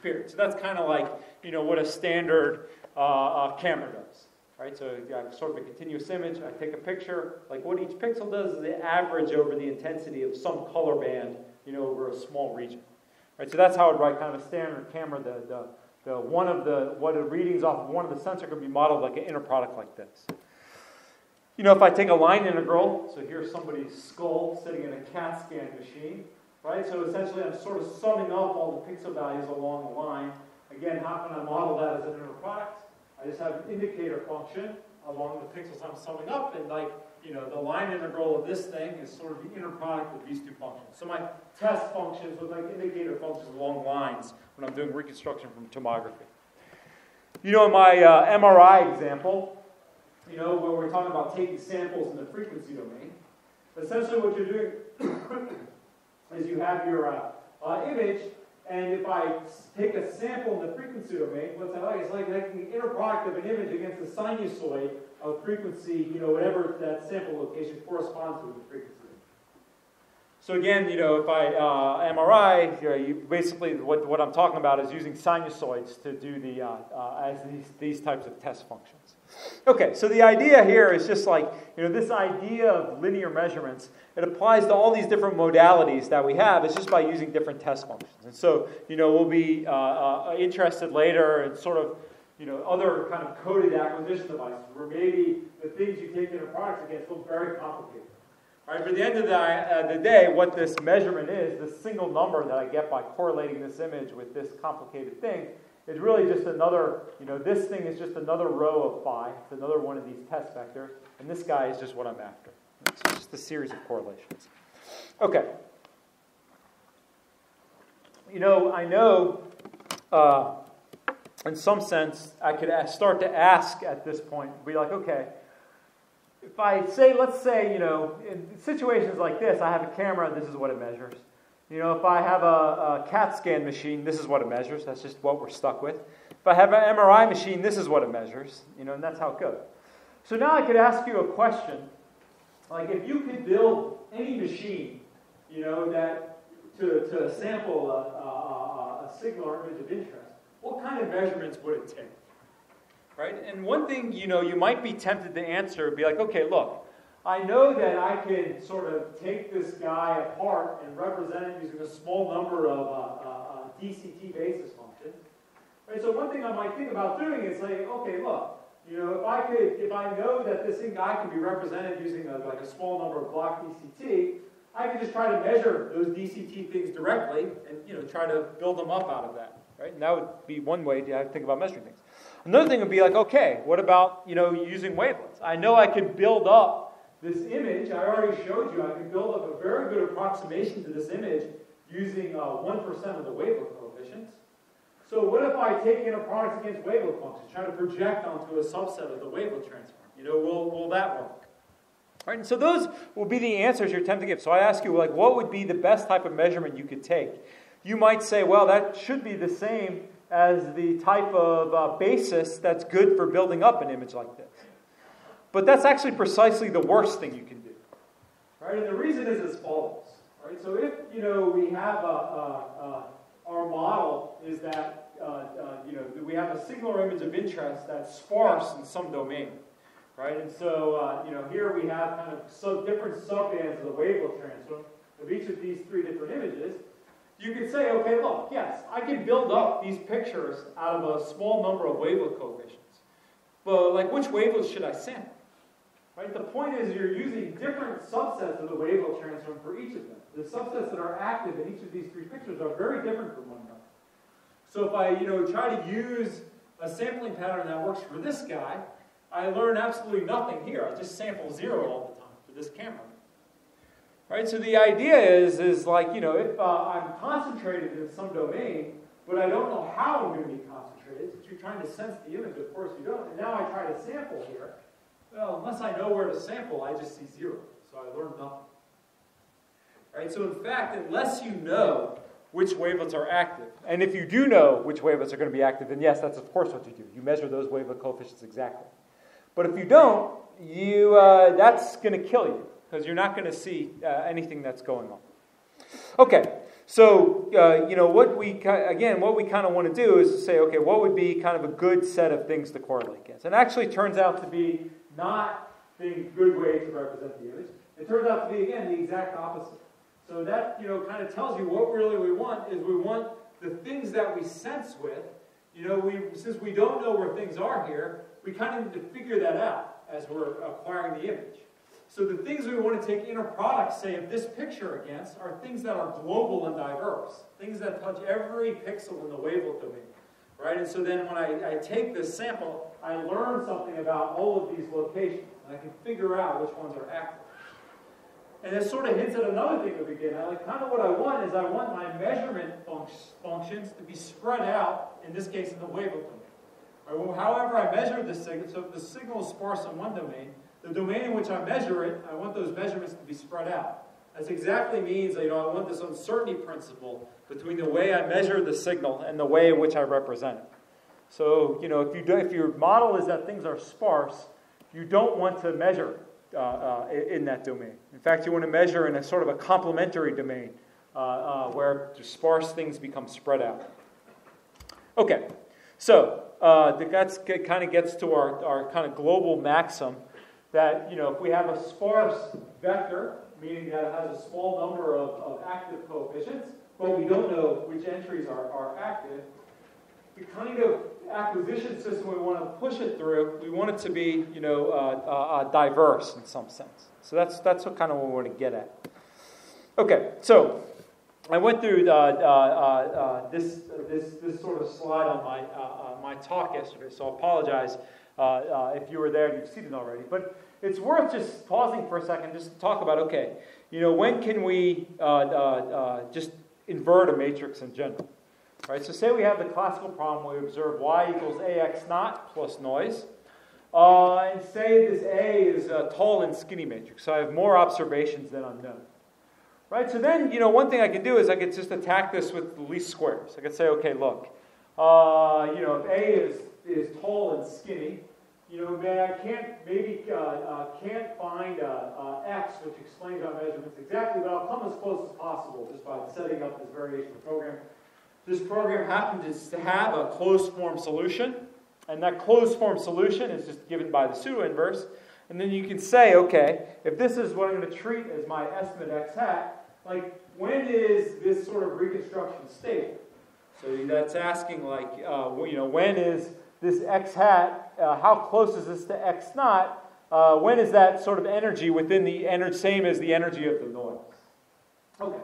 period. So that's kind of like, what a standard camera does. Right? So I have sort of a continuous image. I take a picture. Like what each pixel does is the average over the intensity of some color band, over a small region. Right? So that's how I'd write kind of a standard camera. What the readings off of one of the sensor could be modeled like an inner product like this. If I take a line integral, so here's somebody's skull sitting in a CAT scan machine, right? So essentially I'm sort of summing up all the pixel values along the line. Again, how can I model that as an inner product? I just have an indicator function along the pixels I'm summing up, and the line integral of this thing is sort of the inner product of these two functions. So my test functions look like indicator functions along lines when I'm doing reconstruction from tomography. In my MRI example, where we're talking about taking samples in the frequency domain, essentially what you're doing is you have your image, and if I take a sample in the frequency domain, what's that like? It's like making the inner product of an image against the sinusoid of frequency, whatever that sample location corresponds to in the frequency. So again, if I MRI, basically what I'm talking about is using sinusoids to do as these types of test functions. Okay, so the idea here is just like, this idea of linear measurements, it applies to all these different modalities that we have. It's just by using different test functions. And so, we'll be interested later in sort of, other kind of coded acquisition devices where maybe the things you take inner products against look very complicated. Right, but at the end of the day, what this measurement is, this single number that I get by correlating this image with this complicated thing, is really just another, this thing is just another row of phi. It's another one of these test vectors, and this guy is just what I'm after. It's just a series of correlations. Okay. I know, in some sense, I could start to ask at this point, be like, okay, if I say, let's say, in situations like this, I have a camera, this is what it measures. If I have a CAT scan machine, this is what it measures. That's just what we're stuck with. If I have an MRI machine, this is what it measures. And that's how it goes. So now I could ask you a question, like if you could build any machine, that to sample a signal or image of interest, what kind of measurements would it take? Right? And one thing, you might be tempted to answer would be like, okay, look, I know that I can sort of take this guy apart and represent it using a small number of DCT basis functions. Right? So one thing I might think about doing is saying, okay, look, if I know that this guy can be represented using like a small number of block DCT, I can just try to measure those DCT things directly and try to build them up out of that. Right? And that would be one way to think about measuring things. Another thing would be like, okay, what about, using wavelets? I know I can build up this image. I already showed you I can build up a very good approximation to this image using 1% of the wavelet coefficients. So what if I take inner products against wavelet functions, try to project onto a subset of the wavelet transform? Will that work? Right, and so those will be the answers you're attempting to give. So I ask you, what would be the best type of measurement you could take? You might say, well, that should be the same as the type of basis that's good for building up an image like this. But that's actually precisely the worst thing you can do. Right, and the reason is as follows. Right, so if we have our model is that we have a singular image of interest that's sparse in some domain. Right, and so here we have kind of different subbands of the wavelet transform of each of these three different images. You could say, okay, look, yes, I can build up these pictures out of a small number of wavelet coefficients. But which wavelets should I sample? Right, the point is you're using different subsets of the wavelet transform for each of them. The subsets that are active in each of these three pictures are very different from one another. So if I try to use a sampling pattern that works for this guy, I learn absolutely nothing here. I just sample 0 all the time for this camera. Right? So the idea is if I'm concentrated in some domain, but I don't know how I'm going to be concentrated, since you're trying to sense the image, of course you don't, and now I try to sample here, well, unless I know where to sample, I just see 0. So I learn nothing. Right? So in fact, unless you know which wavelets are active, and if you do know which wavelets are going to be active, then yes, that's of course what you do. You measure those wavelet coefficients exactly. But if you don't, that's going to kill you, because you're not going to see anything that's going on. Okay, so what we kind of want to do is to say, okay, what would be kind of a good set of things to correlate against? And actually, it turns out to be not being good ways to represent the image. It turns out to be again the exact opposite. So that kind of tells you what really we want is we want the things that we sense with. Since we don't know where things are here, we kind of need to figure that out as we're acquiring the image. So the things we want to take inner products, say, of this picture against are things that are global and diverse, things that touch every pixel in the wavelet domain. Right? And so then when I take this sample, I learn something about all of these locations, and I can figure out which ones are active. And it sort of hints at another thing at the beginning. Kind of what I want is I want my measurement functions to be spread out, in this case in the wavelet domain. Right? However I measure the signal, so if the signal is sparse in one domain, the domain in which I measure it, I want those measurements to be spread out. That exactly means I want this uncertainty principle between the way I measure the signal and the way in which I represent it. So if your model is that things are sparse, you don't want to measure in that domain. In fact, you want to measure in a sort of a complementary domain where the sparse things become spread out. Okay, so that kind of gets to our kind of global maxim that if we have a sparse vector, meaning that it has a small number of active coefficients, but we don't know which entries are active, the kind of acquisition system we want to push it through, we want it to be, diverse in some sense. So that's what kind of what we want to get at. Okay, so I went through this sort of slide on my talk yesterday. So I apologize if you were there and you've seen it already. But it's worth just pausing for a second just to talk about, okay, when can we just invert a matrix in general? Right, so say we have the classical problem where we observe y equals ax naught plus noise. And say this A is a tall and skinny matrix. So I have more observations than unknown. Right, so then, one thing I could do is I could just attack this with the least squares. I could say, okay, look, if A is tall and skinny, I can't find X, which explains our measurements exactly, but I'll come as close as possible just by setting up this variation program. This program happens to have a closed form solution, and that closed form solution is just given by the pseudo-inverse. And then you can say, okay, if this is what I'm going to treat as my estimate x hat, when is this sort of reconstruction stable? So that's asking, when is this x hat, how close is this to x naught? When is that sort of energy within the energy, same as the energy of the noise? Okay.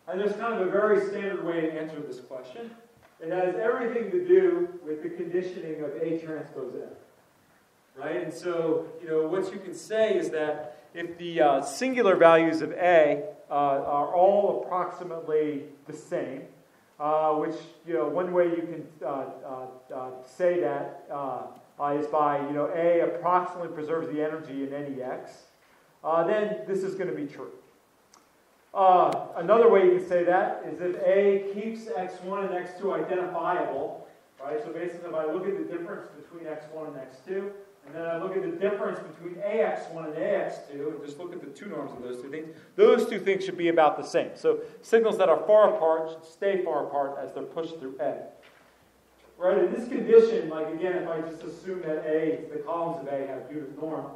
And there's kind of a very standard way to answer this question. It has everything to do with the conditioning of A transpose A. Right? And so, what you can say is that if the singular values of A are all approximately the same, which, one way you can say that is by, A approximately preserves the energy in any x, then this is going to be true. Another way you can say that is if A keeps x1 and x2 identifiable, right? So basically if I look at the difference between x1 and x2, and then I look at the difference between ax1 and ax2, and just look at the two norms of those two things should be about the same. So signals that are far apart should stay far apart as they're pushed through A. Right, in this condition, like again, if I just assume that the columns of A have unit norm,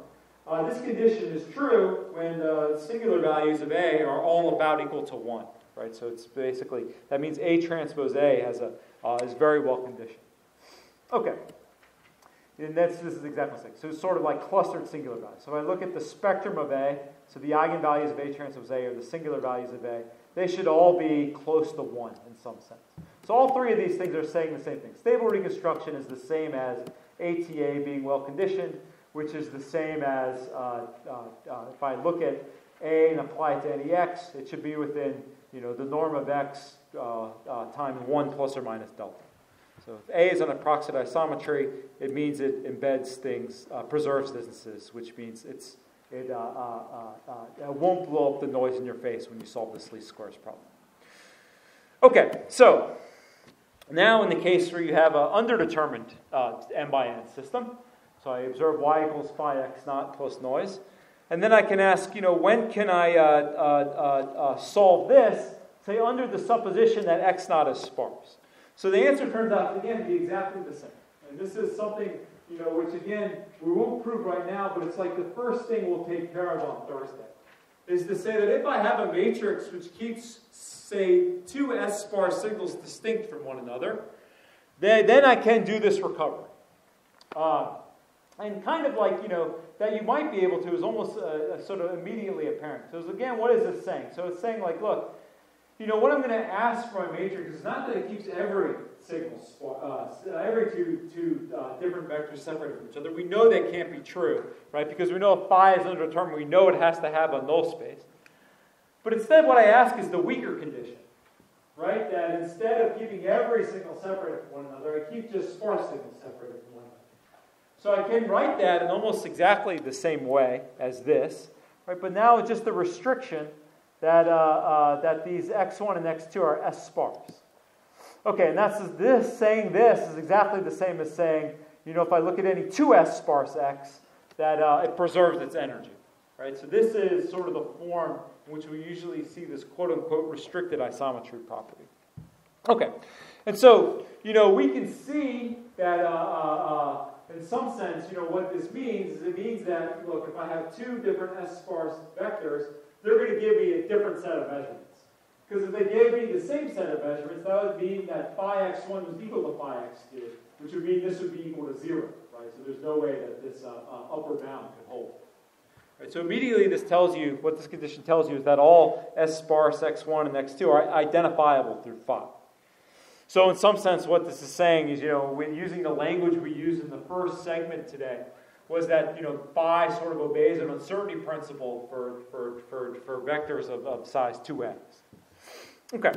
this condition is true when the singular values of A are all about equal to 1. Right, so it's basically, that means A transpose A is very well conditioned. Okay. And this is exactly the same. So it's sort of like clustered singular values. So if I look at the spectrum of A, so the eigenvalues of A transpose A or the singular values of A, they should all be close to 1 in some sense. So all three of these things are saying the same thing. Stable reconstruction is the same as ATA being well conditioned, which is the same as if I look at A and apply it to any x, it should be within the norm of x times 1 plus or minus delta. So if A is an approximate isometry, it means it embeds things, preserves distances, which means it won't blow up the noise in your face when you solve this least squares problem. Okay, so now in the case where you have an underdetermined n by n system, so I observe y equals phi x naught plus noise, and then I can ask, when can I solve this, say under the supposition that x naught is sparse. So the answer turns out, again, to be exactly the same. And this is something, which again, we won't prove right now, but it's like the first thing we'll take care of on Thursday, is to say that if I have a matrix which keeps, say, two S-sparse signals distinct from one another, then I can do this recovery. And kind of like, that you might be able to is almost sort of immediately apparent. So again, what is this saying? So it's saying like, look, what I'm going to ask for my matrix is not that it keeps every signal, every two different vectors separated from each other. We know that can't be true, right? Because we know if phi is undetermined, we know it has to have a null space. But instead, what I ask is the weaker condition, right? That instead of keeping every signal separated from one another, I keep just sparse signals separated from one another. So I can write that in almost exactly the same way as this, right? But now it's just the restriction that these x1 and x2 are S-sparse. Okay, and saying this is exactly the same as saying, if I look at any 2s sparse x, that it preserves its energy. Right? So this is sort of the form in which we usually see this quote-unquote restricted isometry property. Okay, and so, we can see that in some sense, what this means is it means that, look, if I have two different S-sparse vectors, they're going to give me a different set of measurements. Because if they gave me the same set of measurements, that would mean that phi x1 was equal to phi x2, which would mean this would be equal to 0. Right? So there's no way that this upper bound could hold. Right? So immediately what this condition tells you is that all S-sparse x1 and x2 are identifiable through phi. So in some sense, what this is saying is, when using the language we used in the first segment today, was that phi sort of obeys an uncertainty principle for vectors of size 2x. Okay.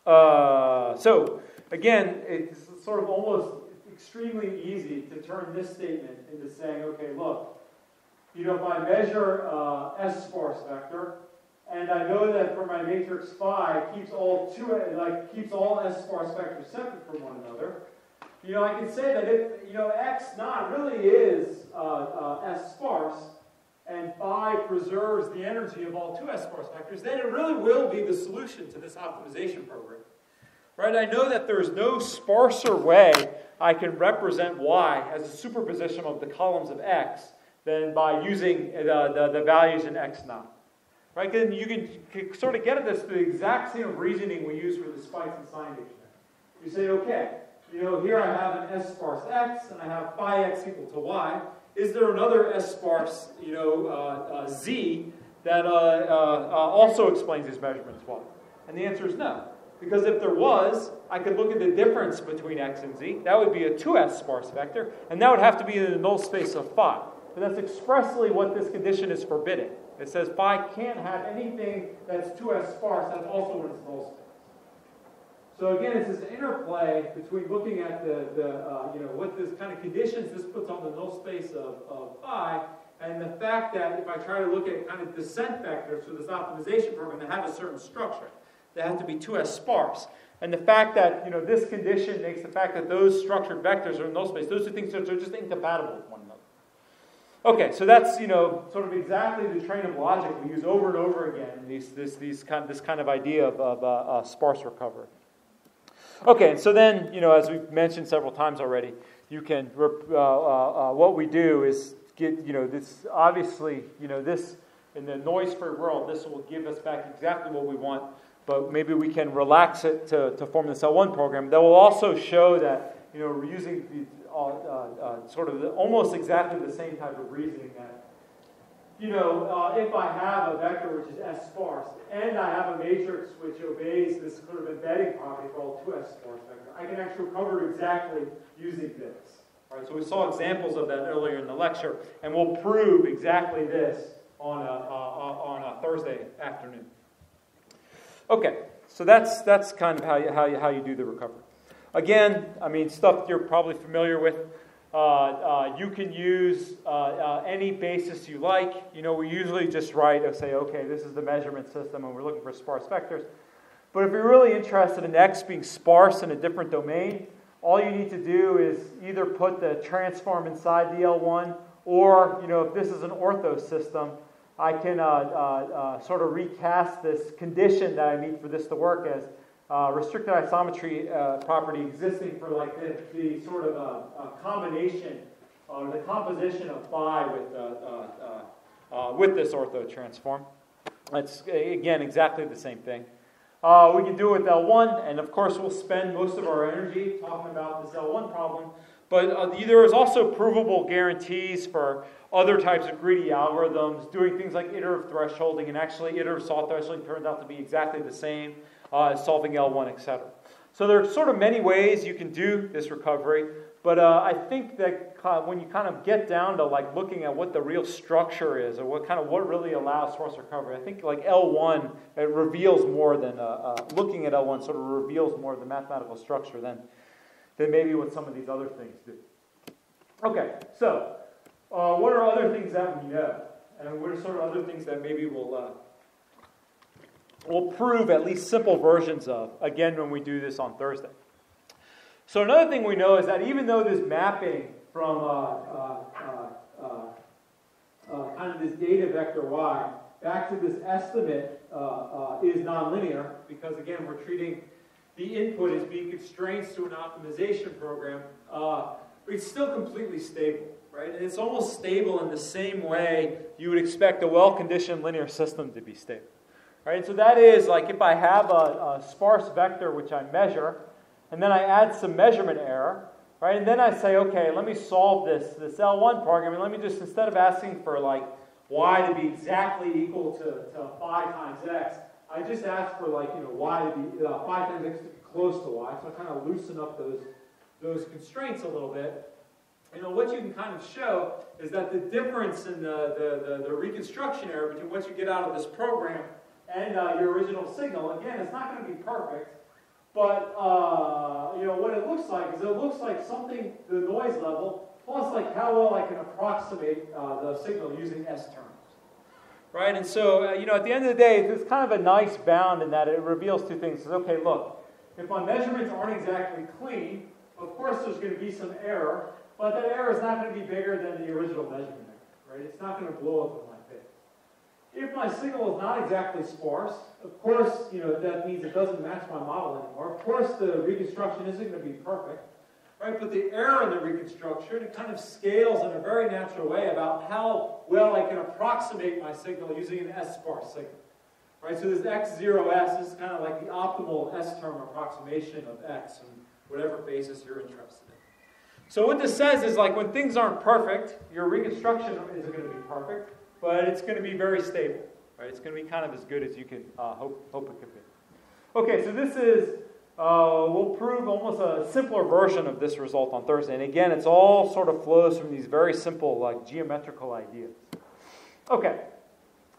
So again, it's sort of almost extremely easy to turn this statement into saying, okay, look, if I measure S-sparse vector, and I know that for my matrix phi keeps all S-sparse vectors separate from one another, I can say that if, x naught really is S-sparse, and phi preserves the energy of all two S-sparse vectors, then it really will be the solution to this optimization program. Right? I know that there's no sparser way I can represent y as a superposition of the columns of x than by using the values in x naught. Right? Then you can sort of get at this through the exact same reasoning we use for the spikes and sine dictionary. You say, okay, here I have an S-sparse x, and I have phi x equal to y. Is there another S-sparse, z that also explains these measurements y? And the answer is no. Because if there was, I could look at the difference between x and z. That would be a 2s sparse vector, and that would have to be in the null space of phi. But that's expressly what this condition is forbidding. It says phi can't have anything that's 2s sparse that's also in its null space. So again, it's this interplay between looking at what this kind of conditions this puts on the null space of phi, and the fact that if I try to look at kind of descent vectors for this optimization program that have a certain structure, they have to be 2s sparse. And the fact that this condition makes the fact that those structured vectors are in null space, those are things that are just incompatible with one another. Okay, so that's sort of exactly the train of logic we use over and over again. This kind of idea of sparse recovery. Okay, and so then as we've mentioned several times already, you can what we do is get this obviously this in the noise-free world, this will give us back exactly what we want. But maybe we can relax it to form this L1 program. That will also show that we're using sort of almost exactly the same type of reasoning that if I have a vector which is S sparse and I have a matrix which obeys this sort of embedding property called 2S sparse vector, I can actually recover exactly using this. All right, so we saw examples of that earlier in the lecture, and we'll prove exactly this on a Thursday afternoon. Okay, so that's kind of how you do the recovery. Again, I mean, stuff you're probably familiar with. You can use any basis you like. We usually just write and say, okay, this is the measurement system, and we're looking for sparse vectors. But if you're really interested in x being sparse in a different domain, all you need to do is either put the transform inside the L1, or if this is an ortho system, I can sort of recast this condition that I need for this to work as restricted isometry property existing for like the sort of combination, the composition of phi with this ortho transform. It's, again, exactly the same thing. We can do it with L1, and of course we'll spend most of our energy talking about this L1 problem. But there is also provable guarantees for other types of greedy algorithms, doing things like iterative thresholding, and actually iterative saw thresholding turns out to be exactly the same as solving L1, etc. So there are sort of many ways you can do this recovery, but I think that when you kind of get down to like looking at what the real structure is, or what really allows sparse recovery, I think like L1 it reveals more than looking at L1 sort of reveals more of the mathematical structure than maybe what some of these other things do. Okay, so what are other things that we know? And what are sort of other things that maybe we'll prove at least simple versions of, again, when we do this on Thursday. So another thing we know is that even though this mapping from kind of this data vector y back to this estimate is nonlinear, because again, we're treating the input as being constraints to an optimization program, it's still completely stable, right? And it's almost stable in the same way you would expect a well-conditioned linear system to be stable, right? And so that is like if I have a sparse vector which I measure, and then I add some measurement error, right? And then I say, okay, let me solve this L1 program, and let me just, instead of asking for like y to be exactly equal to phi times x, I just ask for like y to be phi times x to be close to y, so I kind of loosen up those constraints a little bit. What you can kind of show is that the difference in the reconstruction error between what you get out of this program and your original signal, again, it's not going to be perfect, but what it looks like is it looks like something, the noise level, plus like how well I can approximate the signal using S terms. Right? And so, at the end of the day, it's kind of a nice bound in that it reveals two things. It says, okay, look, if my measurements aren't exactly clean, of course there's going to be some error, but that error is not going to be bigger than the original measurement error, right? It's not going to blow up in my face. If my signal is not exactly sparse, of course, that means it doesn't match my model anymore. Of course, the reconstruction isn't going to be perfect, right? But the error in the reconstruction, it kind of scales in a very natural way about how well I can approximate my signal using an S-sparse signal, right? So this X0S is kind of like the optimal S-term approximation of X on whatever basis you're interested in. So what this says is like when things aren't perfect, your reconstruction isn't going to be perfect, but it's going to be very stable, right? It's going to be kind of as good as you can hope it could be. Okay, so this is, we'll prove almost a simpler version of this result on Thursday. And again, it's all sort of flows from these very simple, like, geometrical ideas. Okay,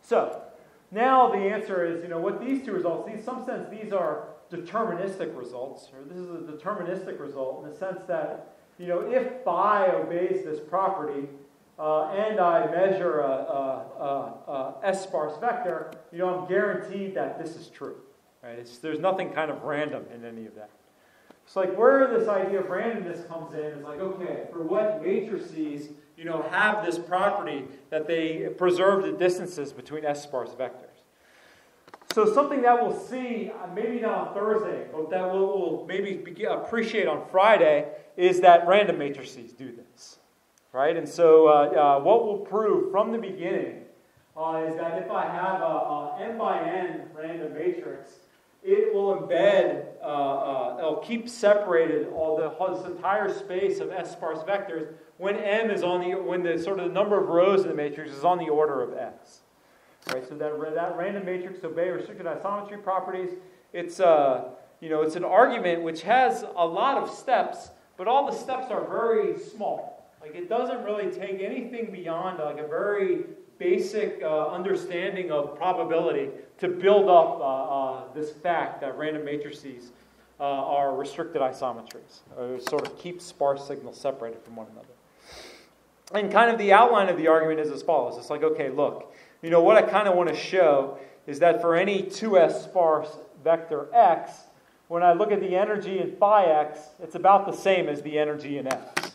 so now the answer is, what these two results, in some sense, these are deterministic results. Or this is a deterministic result in the sense that, if phi obeys this property, and I measure a S-sparse vector, I'm guaranteed that this is true. Right? There's nothing kind of random in any of that. It's like where this idea of randomness comes in is like, okay, for what matrices, have this property that they preserve the distances between S-sparse vectors. So something that we'll see, maybe not on Thursday, but that we'll maybe appreciate on Friday, is that random matrices do this. Right? And so what we'll prove from the beginning is that if I have a n by n random matrix, it will embed, it'll keep separated this entire space of S-sparse vectors when m is when the sort of the number of rows in the matrix is on the order of s. Right? So that random matrix obeys restricted isometry properties. It's it's an argument which has a lot of steps, but all the steps are very small. Like it doesn't really take anything beyond like a very basic understanding of probability to build up this fact that random matrices are restricted isometries, or sort of keep sparse signals separated from one another. And kind of the outline of the argument is as follows. It's like, okay, look, what I kind of want to show is that for any 2s sparse vector x, when I look at the energy in phi x, it's about the same as the energy in x,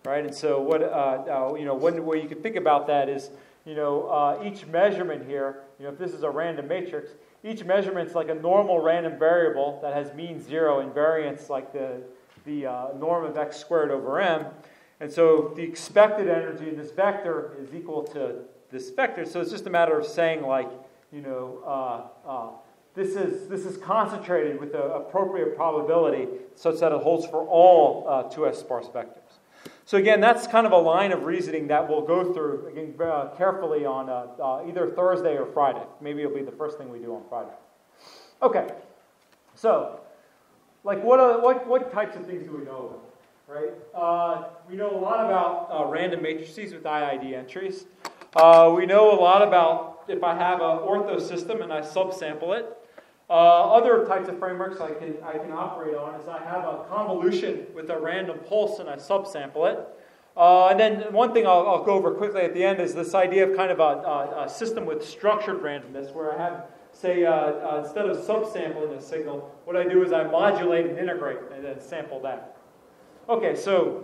right? And so one way you can think about that is, each measurement here, if this is a random matrix, each measurement's like a normal random variable that has mean 0 and variance like the norm of x squared over m. And so the expected energy in this vector is equal to this vector. So it's just a matter of saying like, this is concentrated with the appropriate probability such that it holds for all 2s sparse vectors. So again, that's kind of a line of reasoning that we'll go through again carefully on either Thursday or Friday. Maybe it'll be the first thing we do on Friday. Okay, so like what types of things do we know about? Right? We know a lot about random matrices with IID entries. We know a lot about if I have an ortho system and I subsample it. Other types of frameworks I can operate on is I have a convolution with a random pulse and I subsample it. And then one thing I'll go over quickly at the end is this idea of kind of a system with structured randomness where I have, say, instead of subsampling a signal, what I do is I modulate and integrate and then sample that. Okay, so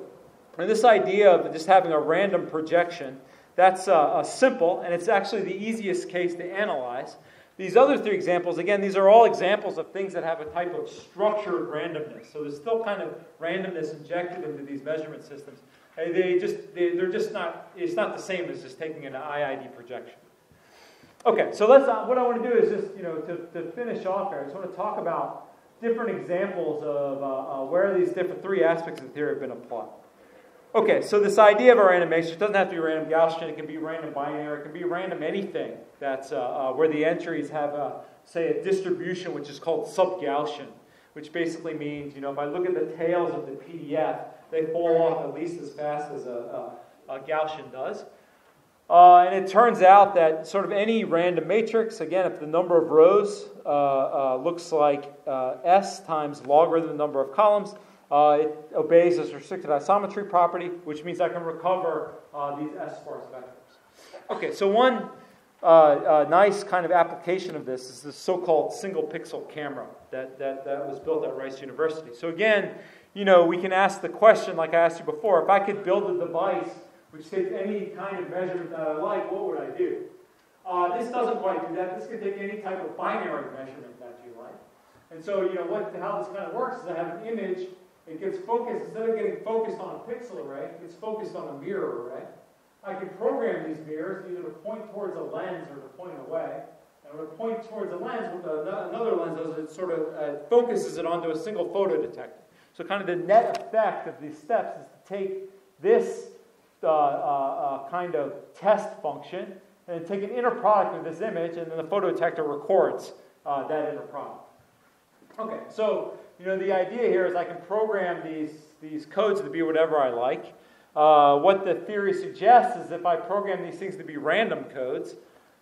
this idea of just having a random projection, that's simple, and it's actually the easiest case to analyze. These other three examples, again, these are all examples of things that have a type of structured randomness. So there's still kind of randomness injected into these measurement systems. They're just not, it's not the same as just taking an IID projection. Okay, so what I want to do is just, to finish off here, I just want to talk about different examples of where these different three aspects of the theory have been applied. Okay, so this idea of a random matrix doesn't have to be random Gaussian. It can be random binary. It can be random anything that's where the entries have, say, a distribution which is called sub-Gaussian, which basically means, if I look at the tails of the PDF, they fall off at least as fast as a Gaussian does. And it turns out that sort of any random matrix, again, if the number of rows looks like S times logarithm the number of columns, it obeys this restricted isometry property, which means I can recover these S-sparse vectors. Okay, so one nice kind of application of this is the so-called single pixel camera that was built at Rice University. So again, we can ask the question like I asked you before, if I could build a device which takes any kind of measurement that I like, what would I do? This doesn't quite do that. This could take any type of binary measurement that you like. And so, how this kind of works is I have an image. It gets focused, instead of getting focused on a pixel array, it gets focused on a mirror array. I can program these mirrors either to point towards a lens or to point away. And when it points towards a lens, what another lens does is it sort of focuses it onto a single photodetector. So kind of the net effect of these steps is to take this kind of test function and take an inner product of this image, and then the photodetector records that inner product. Okay, so the idea here is I can program these codes to be whatever I like. What the theory suggests is if I program these things to be random codes,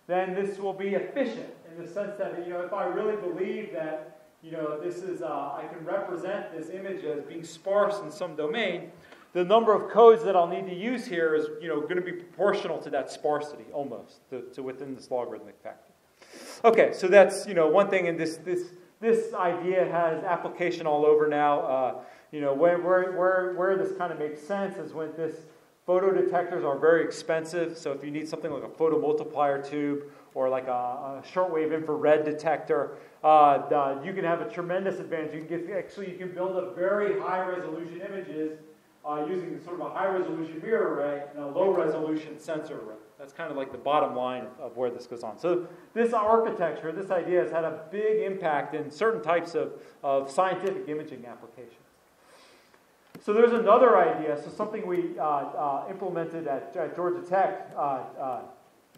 then this will be efficient in the sense that if I really believe that this is I can represent this image as being sparse in some domain, the number of codes that I'll need to use here is going to be proportional to that sparsity almost to within this logarithmic factor. Okay, so that's one thing, and this idea has application all over now. Where this kind of makes sense is when photodetectors are very expensive. So if you need something like a photomultiplier tube or like a shortwave infrared detector, you can have a tremendous advantage. You can build up very high resolution images using sort of a high resolution mirror array and a low resolution sensor array. That's kind of like the bottom line of where this goes on. So this architecture, this idea has had a big impact in certain types of scientific imaging applications. So there's another idea. So something we implemented at Georgia Tech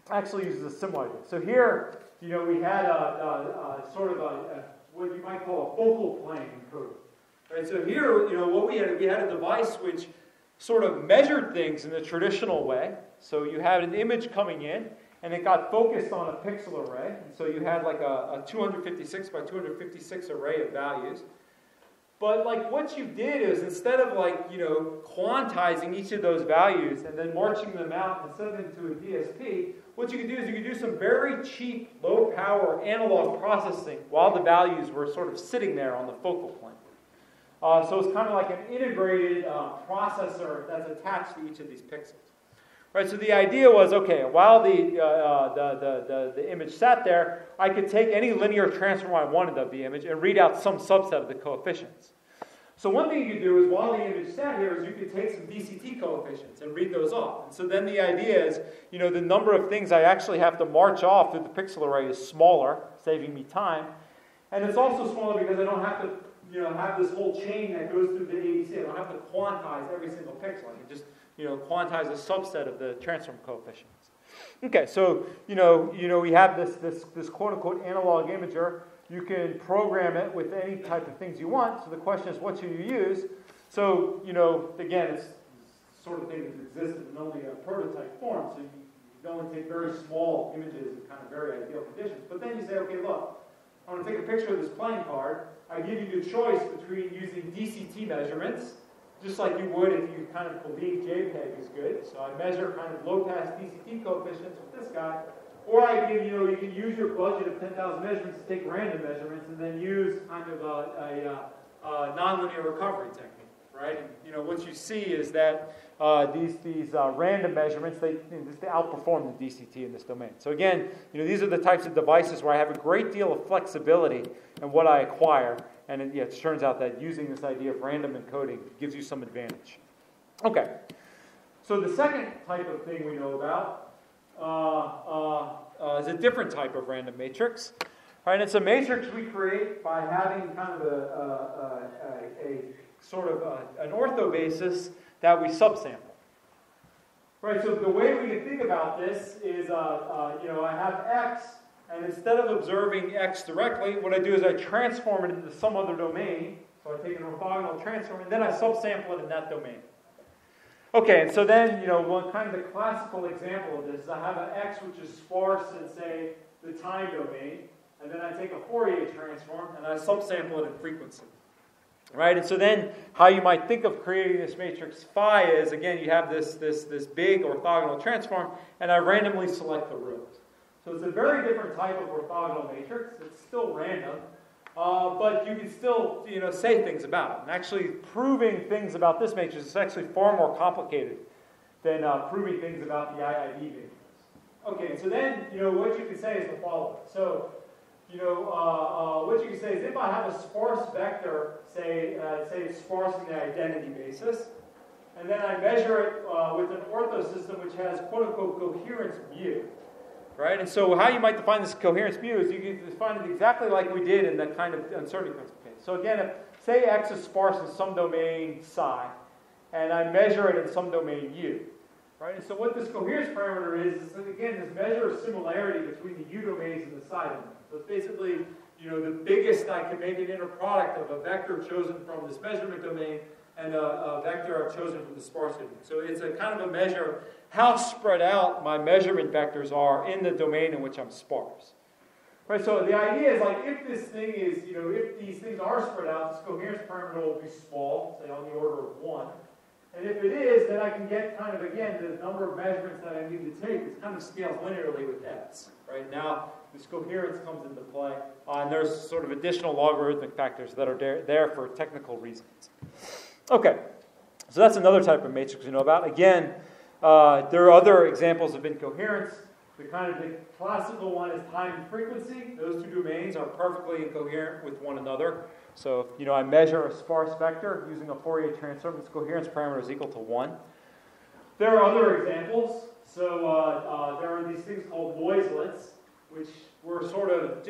actually uses a similar idea. So here, we had sort of what you might call a focal plane encoding. Right? So here, what we had a device which sort of measured things in the traditional way. So you had an image coming in, and it got focused on a pixel array. And so you had like a 256 by 256 array of values. But like what you did is instead of quantizing each of those values and then marching them out and sending them to a DSP, what you could do is you could do some very cheap, low-power analog processing while the values were sort of sitting there on the focal plane. So it's kind of like an integrated processor that's attached to each of these pixels. Right, so the idea was, okay, while the image sat there, I could take any linear transform I wanted of the image and read out some subset of the coefficients. So one thing you could do is, while the image sat here, is you could take some DCT coefficients and read those off. And so then the idea is, the number of things I actually have to march off through the pixel array is smaller, saving me time. And it's also smaller because I don't have to, have this whole chain that goes through the ABC. I don't have to quantize every single pixel. I can just quantize a subset of the transform coefficients. Okay, so we have this quote-unquote analog imager. You can program it with any type of things you want. So the question is, what should you use? So again, it's the sort of thing that exists in only a prototype form. So you can only take very small images in kind of very ideal conditions. But then you say, okay, look, I want to take a picture of this playing card. I give you the choice between using DCT measurements, just like you would if you kind of believe JPEG is good. So I measure kind of low-pass DCT coefficients with this guy. Or I give you can use your budget of 10,000 measurements to take random measurements and then use kind of a nonlinear recovery technique, right? And, what you see is that these random measurements, they outperform the DCT in this domain. So again, these are the types of devices where I have a great deal of flexibility in what I acquire. And it turns out that using this idea of random encoding gives you some advantage. Okay, so the second type of thing we know about is a different type of random matrix. Right, and it's a matrix we create by having kind of a sort of an ortho basis that we subsample. Right, so the way we can think about this is, I have X, and instead of observing X directly, what I do is I transform it into some other domain. So I take an orthogonal transform, and then I subsample it in that domain. Okay, and so then, one kind of the classical example of this is I have an X which is sparse in, say, the time domain, and then I take a Fourier transform and I subsample it in frequency. Right, and so then how you might think of creating this matrix phi is, again, you have this big orthogonal transform, and I randomly select the rows. So it's a very different type of orthogonal matrix. It's still random, but you can still, say things about it. And actually proving things about this matrix is actually far more complicated than proving things about the IID matrix. Okay, so then, what you can say is the following. So, what you can say is if I have a sparse vector, say it's sparse in the identity basis, and then I measure it with an ortho system which has quote-unquote coherence mu. Right? And so how you might define this coherence mu is you can define it exactly like we did in the kind of uncertainty principle case. So again, if, say X is sparse in some domain psi, and I measure it in some domain U. Right? And so what this coherence parameter is again, this measure of similarity between the U domains and the psi domains. So it's basically, the biggest I could make an inner product of a vector chosen from this measurement domain and a vector I've chosen from the sparse domain. So it's a kind of a measure of how spread out my measurement vectors are in the domain in which I'm sparse. Right, so the idea is like if this thing is, if these things are spread out, this coherence parameter will be small, say on the order of 1. And if it is, then I can get kind of, again, the number of measurements that I need to take. It kind of scales linearly with x. Right now, this coherence comes into play, and there's sort of additional logarithmic factors that are there for technical reasons. Okay, so that's another type of matrix we know about. Again, there are other examples of incoherence. The classical one is time and frequency. Those two domains are perfectly incoherent with one another. So, I measure a sparse vector using a Fourier transform. Its coherence parameter is equal to 1. There are other examples. So, there are these things called noiselets, which were sort of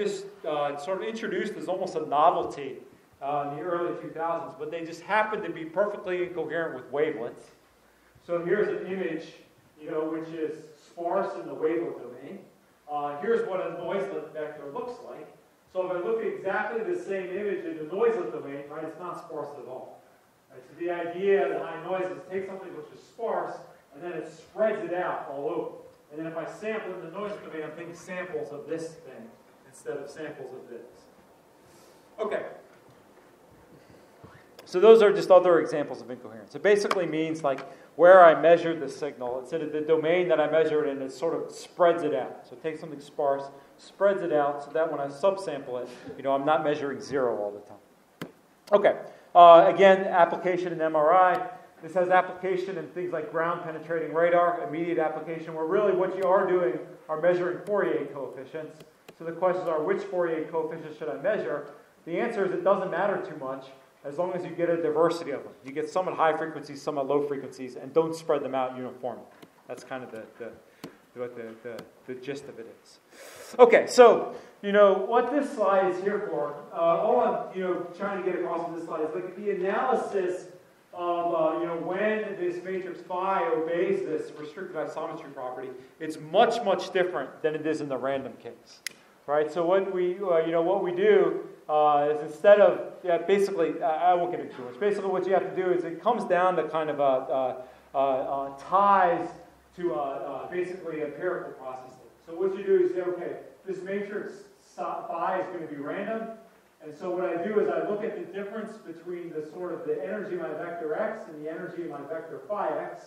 introduced as almost a novelty in the early 2000s, but they just happen to be perfectly incoherent with wavelets. So here's an image, which is sparse in the wavelet domain. Here's what a noiselet vector looks like. So if I look at exactly the same image in the noiselet domain, right, it's not sparse at all. Right, so the idea behind noise is take something which is sparse, and then it spreads it out all over. And then if I sample in the noise domain, I'm taking samples of this thing instead of samples of this. Okay. So those are just other examples of incoherence. It basically means like where I measured the signal, it's in the domain that I measure it in, it sort of spreads it out. So it takes something sparse, spreads it out so that when I subsample it, I'm not measuring 0 all the time. Okay. Again, application in MRI. This has application in things like ground-penetrating radar, immediate application, where really what you are doing are measuring Fourier coefficients. So the questions are, which Fourier coefficients should I measure? The answer is it doesn't matter too much as long as you get a diversity of them. You get some at high frequencies, some at low frequencies, and don't spread them out uniformly. That's kind of the gist of it is. Okay, so, what this slide is here for, all I'm, trying to get across in this slide is like the analysis of, when this matrix phi obeys this restricted isometry property, it's much, much different than it is in the random case, right? So what we do is instead of, basically, I won't get into it. Basically what you have to do is it comes down to kind of ties to basically empirical processing. So what you do is say, okay, this matrix phi is going to be random. And so what I do is I look at the difference between the energy of my vector x and the energy of my vector phi x.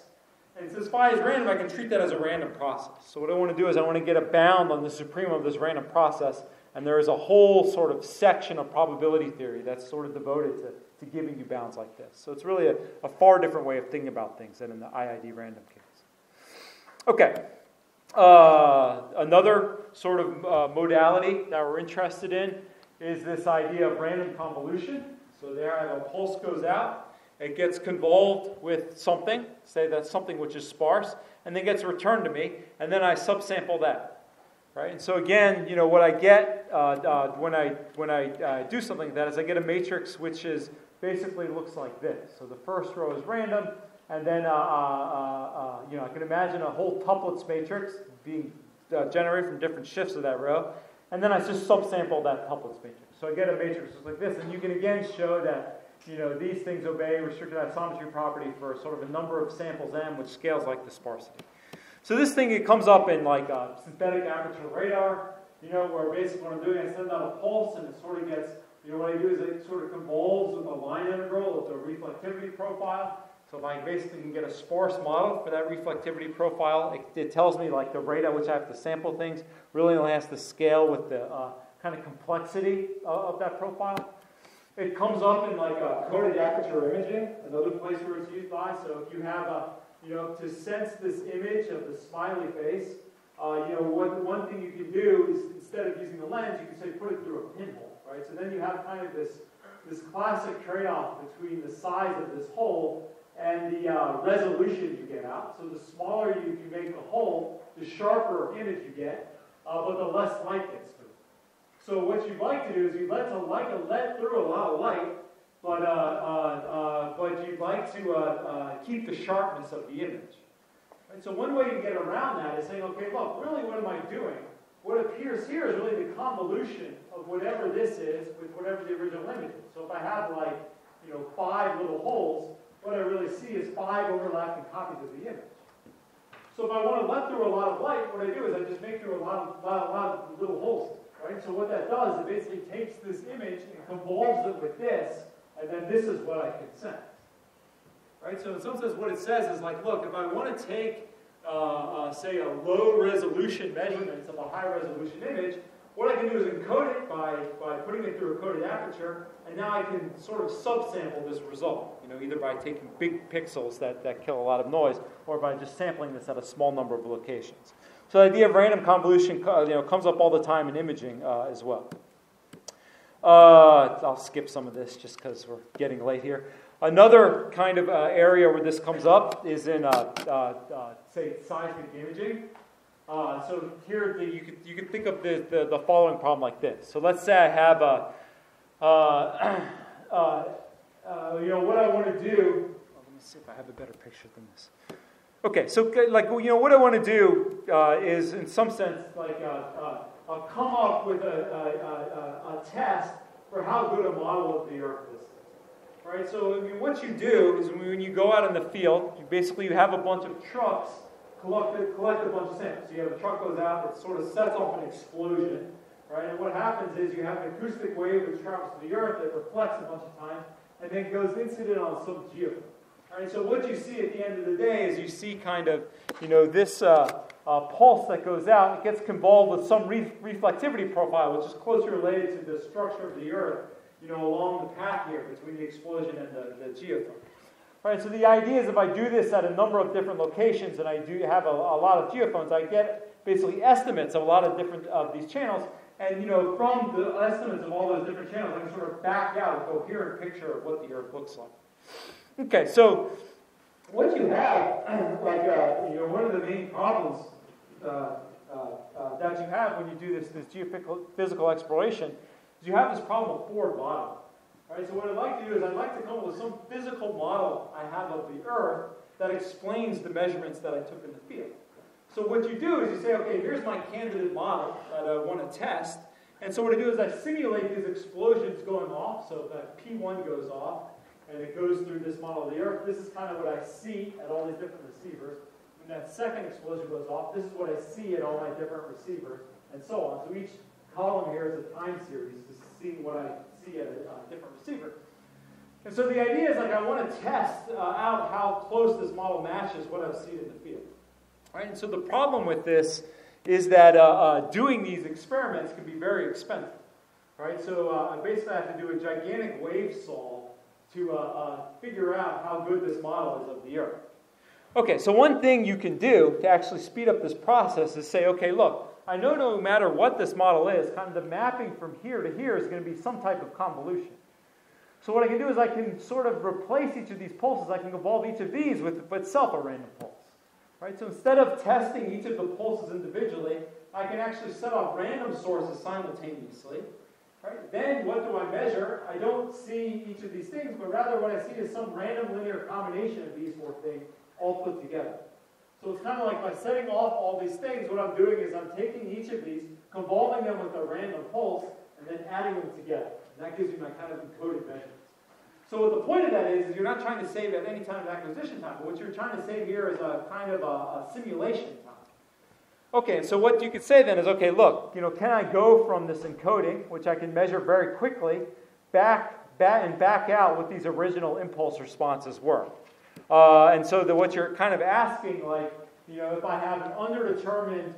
And since phi is random, I can treat that as a random process. So what I want to do is I want to get a bound on the supremum of this random process. And there is a whole sort of section of probability theory that's sort of devoted to giving you bounds like this. So it's really a far different way of thinking about things than in the IID random case. Okay. Another sort of modality that we're interested in is this idea of random convolution. So there I have a pulse goes out, it gets convolved with something, say that's something which is sparse, and then gets returned to me, and then I subsample that. Right? And so again, what I get when I do something like that is I get a matrix which is basically looks like this. So the first row is random, and then I can imagine a whole tuplets matrix being generated from different shifts of that row. And then I just subsample that tuplets matrix. So I get a matrix just like this. And you can again show that these things obey restricted isometry property for sort of a number of samples m, which scales like the sparsity. So this thing, it comes up in like synthetic aperture radar, where basically what I'm doing, I send out a pulse and it sort of gets, what I do is it sort of convolves with a line integral of the reflectivity profile. So if I basically can get a sparse model for that reflectivity profile, it tells me like the rate at which I have to sample things really only has to scale with the kind of complexity of that profile. It comes up in like coded aperture imaging, another place where it's used by. So if you have to sense this image of the smiley face, one thing you can do is instead of using the lens, you can say put it through a pinhole, right? So then you have kind of this classic trade-off between the size of this hole and the resolution you get out. So the smaller you can make the hole, the sharper image you get, but the less light gets through. So what you'd like to do is you'd like to let through a lot of light, but you'd like to keep the sharpness of the image. Right? So one way you get around that is saying, okay, look, really what am I doing? what appears here is really the convolution of whatever this is with whatever the original image is. So if I have 5 little holes, what I really see is 5 overlapping copies of the image. So if I want to let through a lot of light, what I do is I just make through a lot of little holes, right? So what that does, it basically takes this image and convolves it with this, and then this is what I can sense. Right? So in some sense, what it says is like, look, if I want to take, say, a low-resolution measurement of a high-resolution image, what I can do is encode it by putting it through a coded aperture, and now I can sort of subsample this result, either by taking big pixels that kill a lot of noise, or by just sampling this at a small number of locations. So the idea of random convolution comes up all the time in imaging as well. I'll skip some of this just because we're getting late here. Another kind of area where this comes up is in, say, seismic imaging. So here you could think of the following problem like this. So let's say I have what I want to do. Let me see if I have a better picture than this. Okay, so what I want to do is, in some sense, I'll come up with a test for how good a model of the Earth this is. Right? So what you do is when you go out in the field, you have a bunch of trucks collect a bunch of samples. So you have a truck goes out, it sort of sets off an explosion, right? And what happens is you have an acoustic wave which travels to the Earth, it reflects a bunch of times, and then goes incident on some geophone. Right? So what you see at the end of the day is you see kind of, this pulse that goes out, it gets convolved with some reflectivity profile, which is closely related to the structure of the Earth, along the path here between the explosion and the geophone. Right, so the idea is if I do this at a number of different locations and I do have a lot of geophones, I get basically estimates of a lot of different of these channels. And from the estimates of all those different channels, I can sort of back out a coherent picture of what the Earth looks like. Okay, so what you have, one of the main problems that you have when you do this geophysical exploration is you have this problem of forward modeling. Right, so what I'd like to do is I'd like to come up with some physical model I have of the Earth that explains the measurements that I took in the field. So what you do is you say, okay, here's my candidate model that I want to test. And so what I do is I simulate these explosions going off. So that P1 goes off, and it goes through this model of the Earth. This is kind of what I see at all these different receivers. When that second explosion goes off, this is what I see at all my different receivers, and so on. So each column here is a time series, just seeing what I see at a different receiver. And so the idea is I want to test out how close this model matches what I've seen in the field. Right? And so the problem with this is that doing these experiments can be very expensive. Right? So I basically have to do a gigantic wave solve to figure out how good this model is of the Earth. Okay, so one thing you can do to actually speed up this process is say, okay, look, I know no matter what this model is, kind of the mapping from here to here is going to be some type of convolution. So what I can do is I can sort of replace each of these pulses. I can evolve each of these with itself a random pulse. Right? So instead of testing each of the pulses individually, I can actually set off random sources simultaneously. Right? Then what do I measure? I don't see each of these things, but rather what I see is some random linear combination of these four things all put together. So it's kind of like by setting off all these things, what I'm doing is I'm taking each of these, convolving them with a random pulse, and then adding them together. And that gives me my kind of encoded measurements. So what the point of that is you're not trying to save at any time of acquisition time, but what you're trying to save here is a kind of a simulation time. Okay, so what you could say then is, okay, look, can I go from this encoding, which I can measure very quickly, back out what these original impulse responses were? And so what you're kind of asking, if I have an underdetermined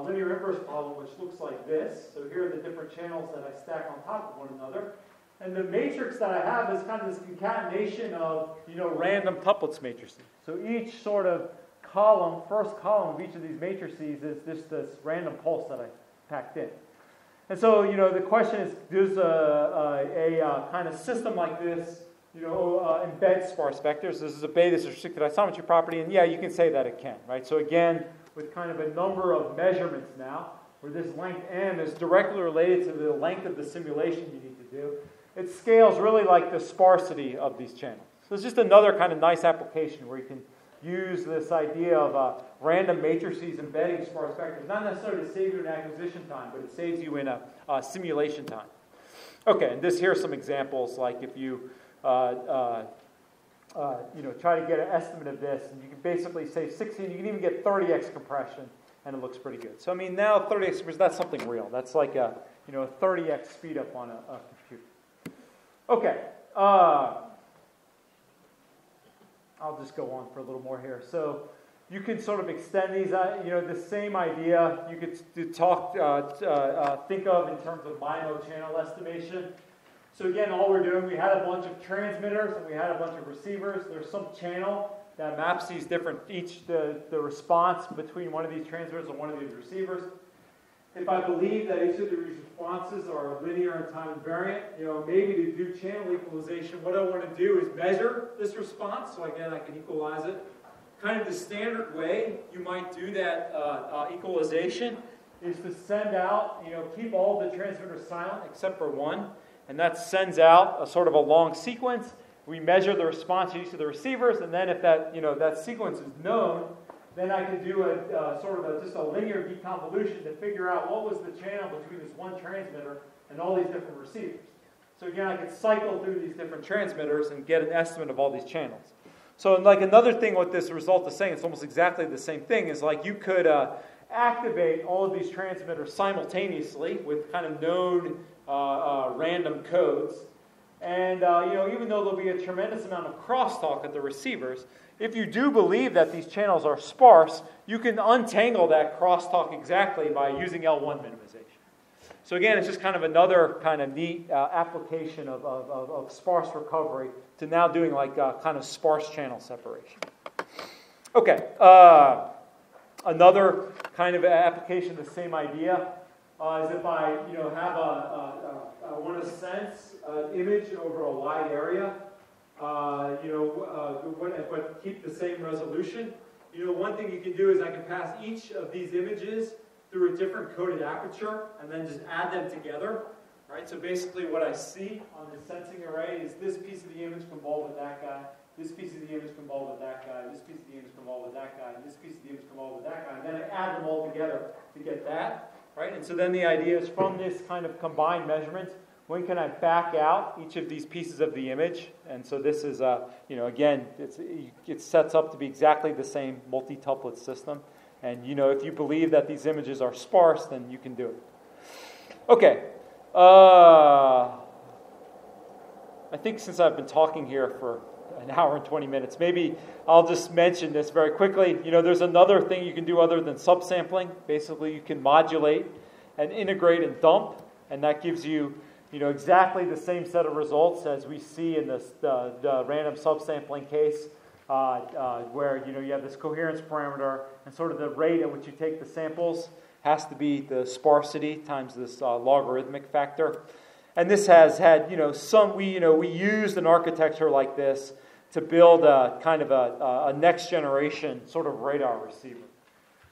linear inverse problem, which looks like this. So here are the different channels that I stack on top of one another. And the matrix that I have is kind of this concatenation of, random tuplets matrices. So each sort of first column of each of these matrices is this random pulse that I packed in. And so, the question is, does a kind of system like this, embed sparse vectors? This is a beta restricted isometry property, and yeah, you can say that it can, right? So again, with kind of a number of measurements now, where this length m is directly related to the length of the simulation you need to do, it scales really like the sparsity of these channels. So it's just another kind of nice application where you can use this idea of random matrices embedding sparse vectors, not necessarily to save you in acquisition time, but it saves you in a simulation time. Okay, and here are some examples, like if you try to get an estimate of this, and you can basically say 16, you can even get 30x compression, and it looks pretty good. So I mean, now 30x compression, that's something real. That's like a 30x speed up on a computer. Okay, I'll just go on for a little more here. So you can sort of extend these, the same idea you could think of in terms of MIMO channel estimation. So again, all we're doing, we had a bunch of transmitters and we had a bunch of receivers. There's some channel that maps these different, the response between one of these transmitters and one of these receivers. If I believe that each of the responses are linear and time invariant, maybe to do channel equalization, what I want to do is measure this response. So again, I can equalize it. Kind of the standard way you might do that equalization is to send out, keep all the transmitters silent except for one, and that sends out a sort of a long sequence. We measure the response to each of the receivers, and then if that, that sequence is known, then I can do just a linear deconvolution to figure out what was the channel between this one transmitter and all these different receivers. So again, I could cycle through these different transmitters and get an estimate of all these channels. So like another thing what this result is saying, it's almost exactly the same thing, is like you could activate all of these transmitters simultaneously with kind of known random codes. And even though there'll be a tremendous amount of crosstalk at the receivers, if you do believe that these channels are sparse, you can untangle that crosstalk exactly by using L1 minimization. So again, it's just kind of another kind of neat application of sparse recovery to now doing like kind of sparse channel separation. Okay, another kind of application of the same idea is if I have I want to sense an image over a wide area, but keep the same resolution. One thing you can do is I can pass each of these images through a different coded aperture and then just add them together. Right? So basically what I see on the sensing array is this piece of the image convolved with that guy, this piece of the image convolved with that guy, this piece of the image convolved with that guy, and this piece of the image convolved with that guy, and then I add them all together to get that. Right? And so then the idea is from this kind of combined measurement, when can I back out each of these pieces of the image? And so this is, again, it sets up to be exactly the same multi-tuplet system. And, if you believe that these images are sparse, then you can do it. Okay. I think since I've been talking here for an hour and 20 minutes, maybe I'll just mention this very quickly. There's another thing you can do other than subsampling. Basically, you can modulate and integrate and dump, and that gives you exactly the same set of results as we see in this the random subsampling case, where you have this coherence parameter, and sort of the rate at which you take the samples has to be the sparsity times this logarithmic factor. And this has had we used an architecture like this to build a kind of a next generation sort of radar receiver.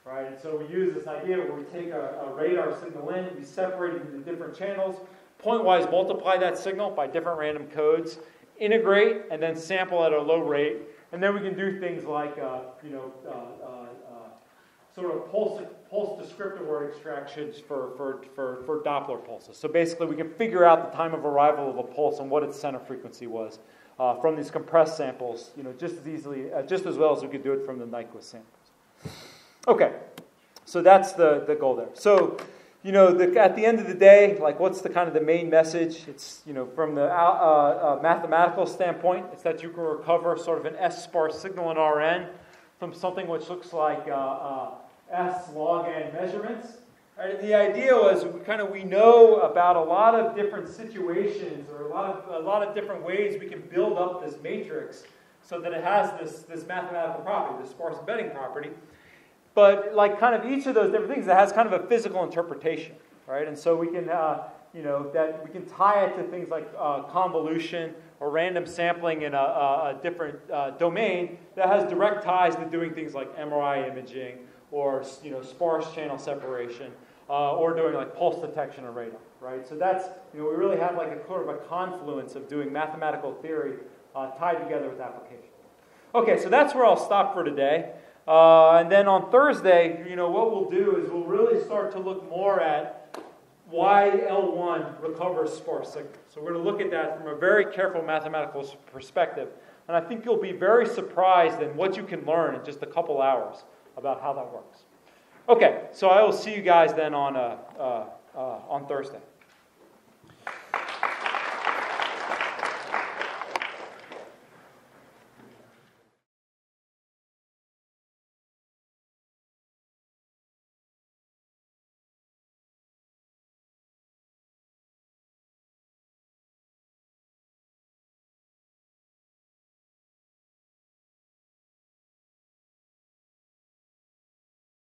Right? And so we use this idea where we take a radar signal in, we separate it into different channels, point-wise multiply that signal by different random codes, integrate, and then sample at a low rate. And then we can do things like, sort of pulse descriptor word extractions for Doppler pulses. So basically, we can figure out the time of arrival of a pulse and what its center frequency was from these compressed samples, just as easily, just as well as we could do it from the Nyquist samples. Okay, so that's the goal there. So, at the end of the day, like, what's the kind of the main message? It's, from the mathematical standpoint, it's that you can recover sort of an S-sparse signal in Rn from something which looks like S log n measurements. Right? And the idea was we know about a lot of different situations or a lot of different ways we can build up this matrix so that it has this mathematical property, this sparse embedding property. But like kind of each of those different things that has kind of a physical interpretation, right? And so we can, that we can tie it to things like convolution or random sampling in a different domain that has direct ties to doing things like MRI imaging or sparse channel separation or doing like pulse detection or radar, right? So that's we really have like a sort of a confluence of doing mathematical theory tied together with application. Okay, so that's where I'll stop for today. And then on Thursday, what we'll do is we'll really start to look more at why L1 recovers sparse signals. So we're going to look at that from a very careful mathematical perspective. And I think you'll be very surprised in what you can learn in just a couple hours about how that works. Okay, so I will see you guys then on Thursday.